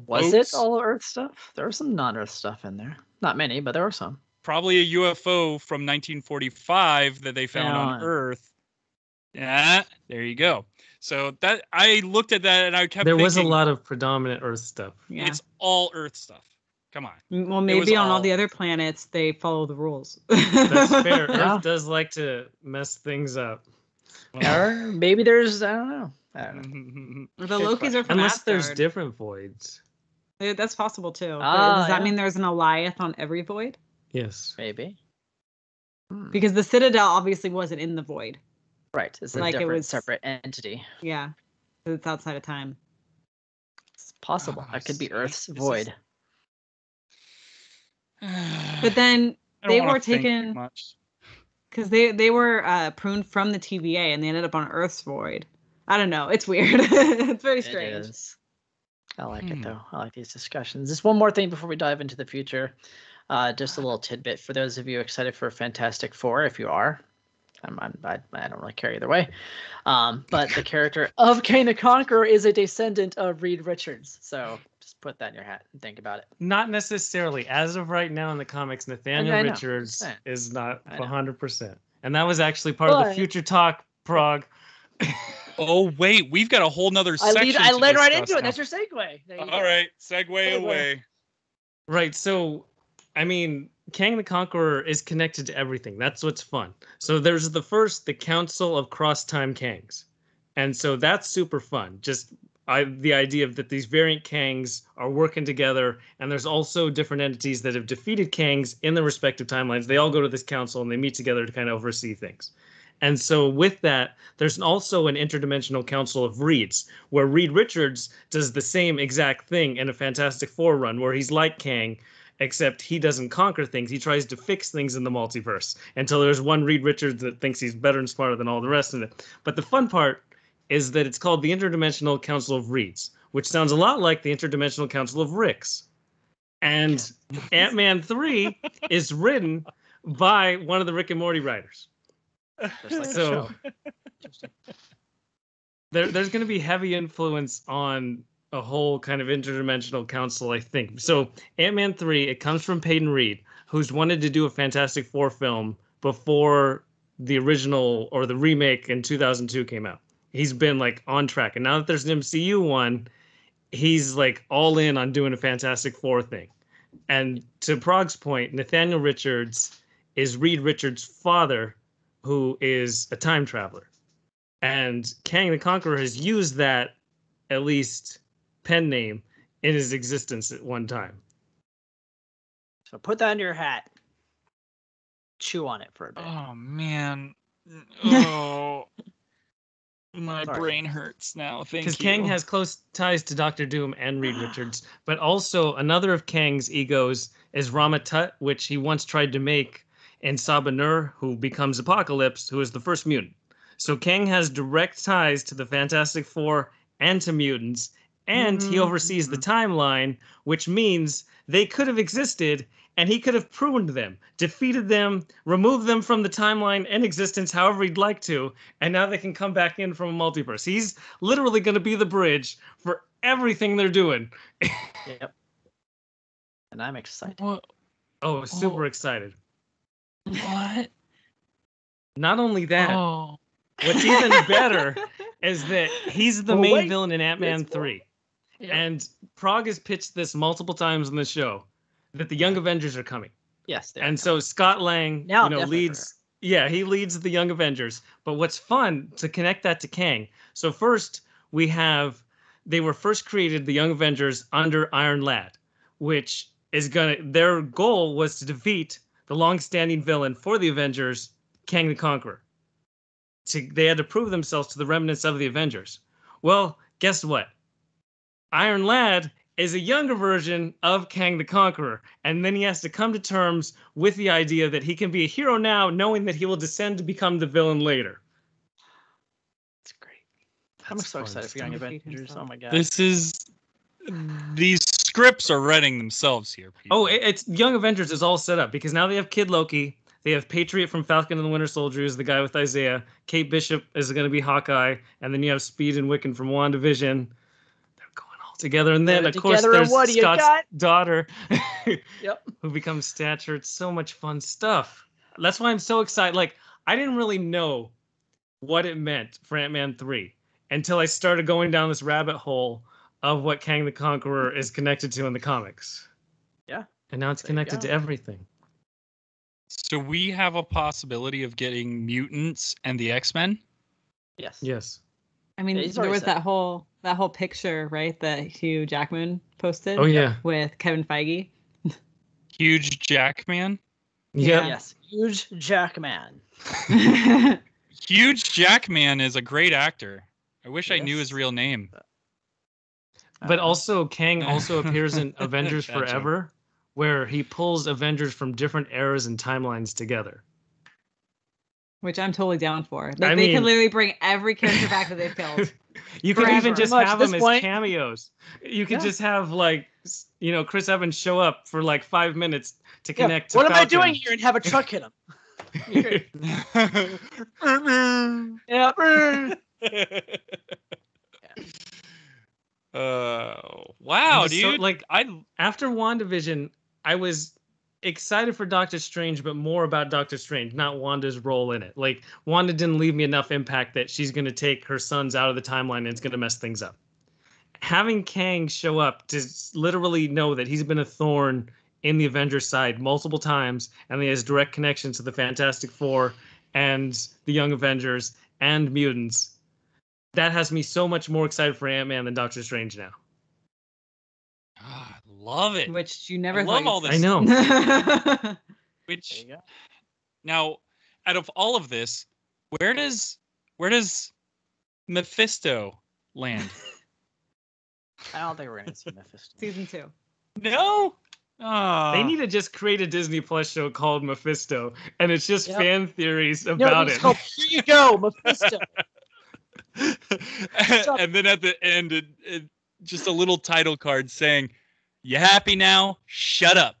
Was boats, it all Earth stuff? There was some non-Earth stuff in there. Not many, but there were some. probably a UFO from 1945 that they found on Earth. Yeah, there you go. So that I looked at that and I kept There thinking, was a lot of predominant Earth stuff. Yeah. it's all Earth stuff. Come on. Well, was maybe on all all- the other planets they follow the rules. That's fair. Yeah. Earth does like to mess things up. Or maybe there's, I don't know. I don't know. The Lokis are from Unless there's Asgard. different voids. That's possible too. But Ah, does that yeah. mean there's an Alliath on every void? Yes. Maybe. Because the Citadel obviously wasn't in the void. Right. It's a Like it different, was- separate entity. Yeah. So it's outside of time. It's possible. Oh, That could be see, Earth's this is- void. But then I don't they wanna were think too taken much. because they were pruned from the TVA and they ended up on Earth's void. I don't know. It's weird. It's very It strange. is. I like it though. I like these discussions. Just one more thing before we dive into the future. Just a little tidbit for those of you excited for Fantastic Four. If you are, I don't really care either way. But the character of Kang the Conqueror is a descendant of Reed Richards. So just put that in your hat and think about it. Not necessarily. As of right now in the comics, Nathaniel I know. Richards Yeah. is not I know. 100%. And that was actually part of the But- future talk, Prague. Oh wait, we've got a whole nother section. I to led right discuss into it. now. That's your segue. There you All go. right, segue Segue. away. Right. So, I mean, Kang the Conqueror is connected to everything. That's what's fun. So there's the Council of Cross-Time Kangs. And so that's super fun. Just the idea of that these variant Kangs are working together, and there's also different entities that have defeated Kangs in their respective timelines. They all go to this council and they meet together to kind of oversee things. And so with that, there's also an interdimensional council of Reeds, where Reed Richards does the same exact thing in a Fantastic Four run, where he's like Kang, except he doesn't conquer things. He tries to fix things in the multiverse until there's one Reed Richards that thinks he's better and smarter than all the rest of it. But the fun part is that it's called the Interdimensional Council of Reeds, which sounds a lot like the Interdimensional Council of Ricks. And Ant-Man 3 is written by one of the Rick and Morty writers. Just like So- the show. There's going to be heavy influence on a whole kind of interdimensional council, I think. So Ant-Man 3, it comes from Peyton Reed, who's wanted to do a Fantastic Four film before the original or the remake in 2002 came out. He's been like on track. And now that there's an MCU one, he's like all in on doing a Fantastic Four thing. And to Prague's point, Nathaniel Richards is Reed Richards' father, who is a time traveler. And Kang the Conqueror has used that, at least, pen name in his existence at one time. So put that in your hat. Chew on it for a bit. Oh man. Oh. My Sorry. brain hurts now. Thank you. Because Kang has close ties to Doctor Doom and Reed Richards, but also another of Kang's egos is Rama Tut, which he once tried to make in Saba Nur, who becomes Apocalypse, who is the first mutant. So Kang has direct ties to the Fantastic Four and to mutants, and he oversees the timeline, which means they could have existed, and he could have pruned them, defeated them, removed them from the timeline and existence however he'd like to, and now they can come back in from a multiverse. He's literally going to be the bridge for everything they're doing. Yep. And I'm excited. What? Oh, super excited. What? Not only that, Oh. what's even better is that he's the Oh, main wait. villain in Ant-Man There's more. 3. Yep. And Prague has pitched this multiple times on the show, that the Young Avengers are coming. Yes. they And are. so Scott Lang, Now you know, definitely leads. Yeah, he leads the Young Avengers. But what's fun to connect that to Kang? So first they were first created the Young Avengers under Iron Lad, which is their goal was to defeat the long-standing villain for the Avengers, Kang the Conqueror. They had to prove themselves to the remnants of the Avengers. Well, guess what? Iron Lad is a younger version of Kang the Conqueror. And then he has to come to terms with the idea that he can be a hero now, knowing that he will descend to become the villain later. It's great. I'm so excited for Young stuff. Avengers. Oh my god. These scripts are writing themselves here, people. Oh, it's Young Avengers is all set up because now they have Kid Loki. They have Patriot from Falcon and the Winter Soldier, who's the guy with Isaiah. Kate Bishop is going to be Hawkeye. And then you have Speed and Wiccan from WandaVision. They're going all together. And then, of course, there's Scott's daughter, Yep. who becomes Stature. It's so much fun stuff. That's why I'm so excited. Like, I didn't really know what it meant for Ant-Man 3 until I started going down this rabbit hole of what Kang the Conqueror is connected to in the comics. Yeah. And now it's connected to everything. So we have a possibility of getting mutants and the X-Men? Yes. Yes. I mean, he's there already was said that whole picture, right, that Hugh Jackman posted. Oh, yeah. With Kevin Feige. Huge Jackman? Yeah. Yes. Huge Jackman. Huge Jackman is a great actor. I wish I knew Yes. his real name. But also, Kang also appears in Avengers Bad joke. Forever, where he pulls Avengers from different eras and timelines together. Which I'm totally down for. I Like, they mean- can literally bring every character back that they've killed. You could even Forever. just Much have at them this as point. cameos. You could Yeah. just have, like, Chris Evans show up for like 5 minutes to connect to What am I Falcon. doing here? And have a truck hit him. Yeah. Wow, I'm just so- dude. like, after WandaVision, I was excited for Doctor Strange, but more about Doctor Strange, not Wanda's role in it. Like, Wanda didn't leave me enough impact that she's going to take her sons out of the timeline and it's going to mess things up. Having Kang show up to literally know that he's been a thorn in the Avengers side multiple times, and he has direct connections to the Fantastic Four and the Young Avengers and mutants, that has me so much more excited for Ant-Man than Doctor Strange now. Ah, I love it. Which you never I thought love you'd all say. this. I know. Which There you go. now, out of all of this, where does Mephisto land? I don't think we're gonna see Mephisto. Season 2. No. Ah. They need to just create a Disney Plus show called Mephisto, and it's just Yep. fan theories No, about it's it. called, here you go, Mephisto. And then at the end, it just a little title card saying, "You happy now? Shut up."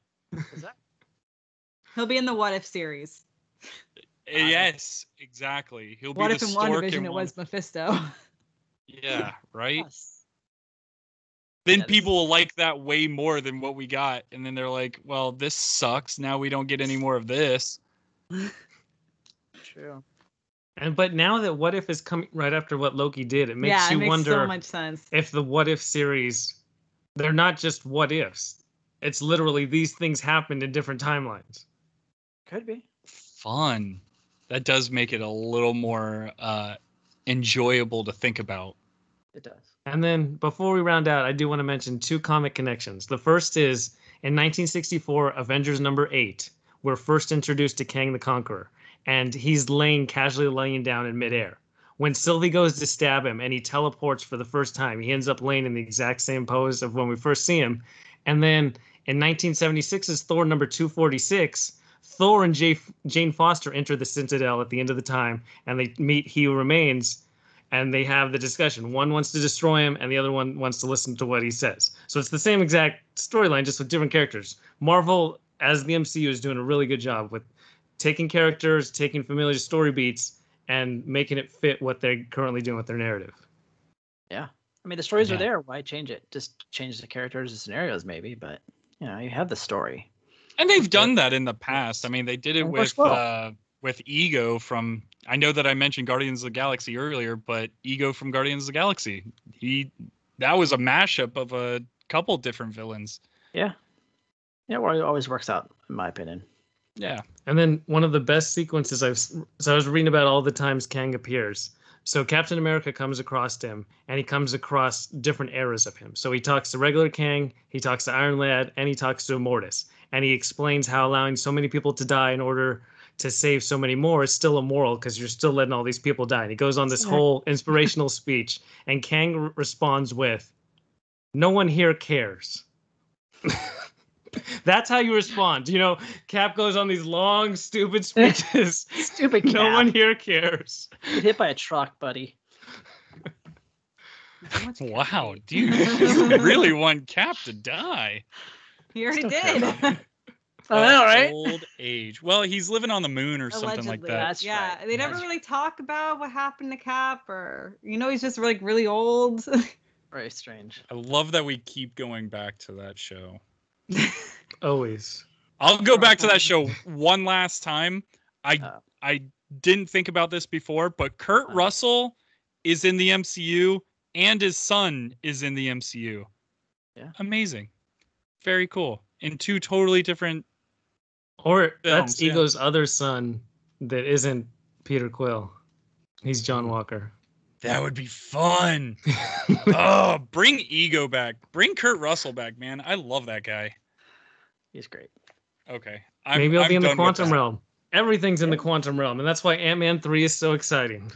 He'll be in the What If series. Yes, exactly. He'll What be if the in stork WandaVision in it one- was Mephisto? Yeah, right. Yes. Then Yeah, this- people will like that way more than what we got, and then they're like, "Well, this sucks. Now we don't get any more of this." True. But now that What If is coming right after what Loki did, it makes Yeah, it you makes wonder so much sense. if the What If series, they're not just what ifs. It's literally these things happened in different timelines. Could be. Fun. That does make it a little more enjoyable to think about. It does. And then before we round out, I do want to mention two comic connections. The first is in 1964, Avengers number 8, we're first introduced to Kang the Conqueror, and he's casually laying down in midair. When Sylvie goes to stab him and he teleports for the first time, he ends up laying in the exact same pose of when we first see him. And then in 1976's Thor number 246, Thor and Jane Foster enter the Citadel at the end of the time, and they meet He Who Remains, and they have the discussion. One wants to destroy him, and the other one wants to listen to what he says. So it's the same exact storyline, just with different characters. Marvel, as the MCU, is doing a really good job with taking characters, taking familiar story beats, and making it fit what they're currently doing with their narrative. Yeah. I mean, the stories Yeah. are there. Why change it? Just change the characters and scenarios, maybe. But you have the story. And they've done that in the past. I mean, they did it And works well. with Ego from. I know that I mentioned Guardians of the Galaxy earlier, but Ego from Guardians of the Galaxy, that was a mashup of a couple different villains. Yeah. Yeah, well, it always works out, in my opinion. Yeah. And then one of the best sequences I was reading about all the times Kang appears. So Captain America comes across him, and he comes across different eras of him. So he talks to regular Kang, he talks to Iron Lad, and he talks to Immortus. And he explains how allowing so many people to die in order to save so many more is still immoral because you're still letting all these people die. And he goes on this whole inspirational speech, and Kang responds with, No one here cares. That's how you respond. You know, Cap goes on these long, stupid speeches. Stupid No Cap. one here cares. Get hit by a truck, buddy. Wow, dude, you really want Cap to die. He already Just don't care did. about him. I know, right? Old age. Well, he's living on the moon or something like Allegedly. that. That's yeah, right. they never That's really talk about what happened to Cap, or he's just like really old. very strange. I love that we keep going back to that show. Always. I'll go back to that show one last time. Oh. I didn't think about this before, but Kurt Russell is in the MCU and his son is in the MCU. Yeah. Amazing. Very cool. In two totally different Or films, that's Ego's other son that isn't Peter Quill. He's John Walker. That would be fun. Oh, bring Ego back. Bring Kurt Russell back, man. I love that guy. He's great. Okay. Maybe he'll be in the done with quantum that. realm. Everything's in the quantum realm, and that's why Ant-Man 3 is so exciting.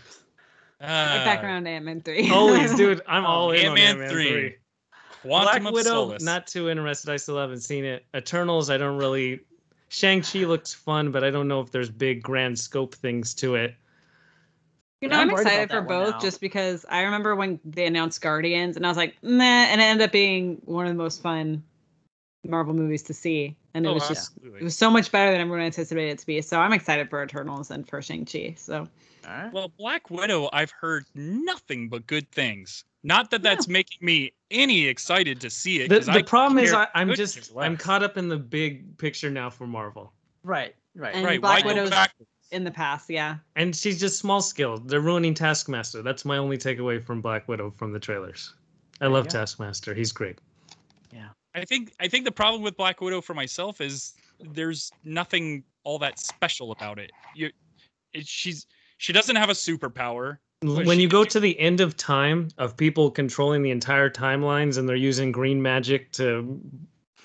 Right back around to Ant-Man 3. Always, dude. I'm all in on Ant-Man Ant-Man 3. 3. Quantum Black of Widow, Solace. not too interested. I still haven't seen it. Eternals, I don't really... Shang-Chi looks fun, but I don't know if there's big, grand scope things to it. I'm worried excited about for that one both now. just because I remember when they announced Guardians and I was like, meh, and it ended up being one of the most fun Marvel movies to see. And it was just, absolutely. it was so much better than everyone anticipated it to be. So I'm excited for Eternals and for Shang-Chi. So, All right. Well, Black Widow, I've heard nothing but good things. Not that that's making me any excited to see it. 'cause The problem is I'm could just... care I'm less. caught up in the big picture now for Marvel. Right. and Right, Black why go Widow's backwards? in the past. Yeah. And she's just small scale. They're ruining Taskmaster. That's my only takeaway from Black Widow from the trailers. I love go. Taskmaster. He's great. I think the problem with Black Widow for myself is there's nothing all that special about it. She doesn't have a superpower. but When she you go can to the end of time of people controlling the entire timelines and they're using green magic to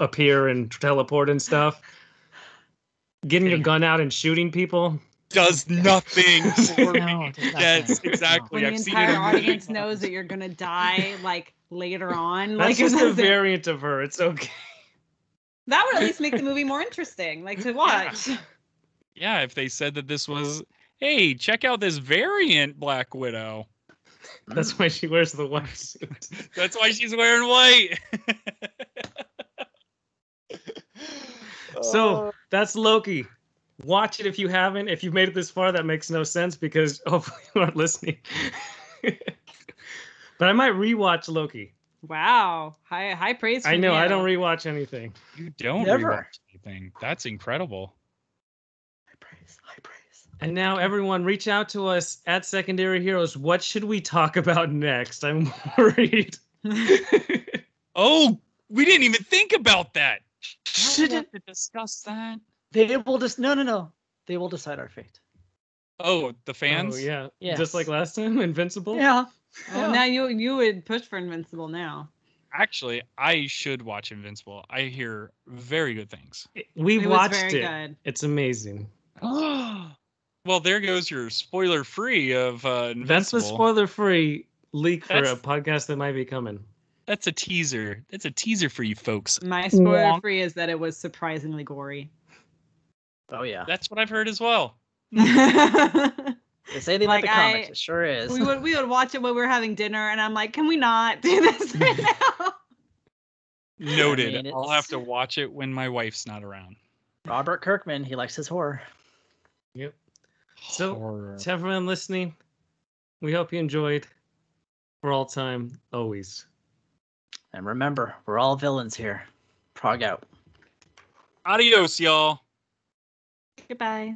appear and teleport and stuff, getting your gun out and shooting people. does nothing for me. No, it does Yes, nothing. exactly. When the I've seen it entire a million audience times. knows that you're going to die like later on. That's Like, just it a doesn't- variant of her. It's okay. that would at least make the movie more interesting, like to watch. Yeah, if they said that this was, hey, check out this variant Black Widow. That's why she wears the white suit. That's why she's wearing white. So that's Loki. Watch it if you haven't. If you've made it this far, that makes no sense because hopefully you aren't listening. But I might rewatch Loki. Wow, high praise. I from know you. I don't rewatch anything. You don't Never. rewatch anything. That's incredible. High praise. High praise. And now everyone reach out to us at Secondary Heroes. What should we talk about next? I'm worried. Oh, we didn't even think about that. Should Now we have to discuss that. They will just no. They will decide our fate. Oh, the fans? Oh yeah. Yes. Just like last time, Invincible. Yeah. Well, now you would push for Invincible now. Actually, I should watch Invincible. I hear very good things. We It was watched very it. good. It's amazing. Well, there goes your spoiler free of Invincible. That's the spoiler-free leak for a That's- podcast that might be coming. That's a teaser. That's a teaser for you folks. My spoiler free is that it was surprisingly gory. Oh yeah. That's what I've heard as well. we They say they like the Like, comics. It sure is. would watch it when we were having dinner, and I'm like, can we not do this right now? Noted. I mean, I'll it's- have to watch it when my wife's not around. Robert Kirkman. He likes his horror. Yep. So Horror. to everyone listening, we hope you enjoyed. For all time, always. And remember, we're all villains here. Prog out. Adios, y'all. Goodbye.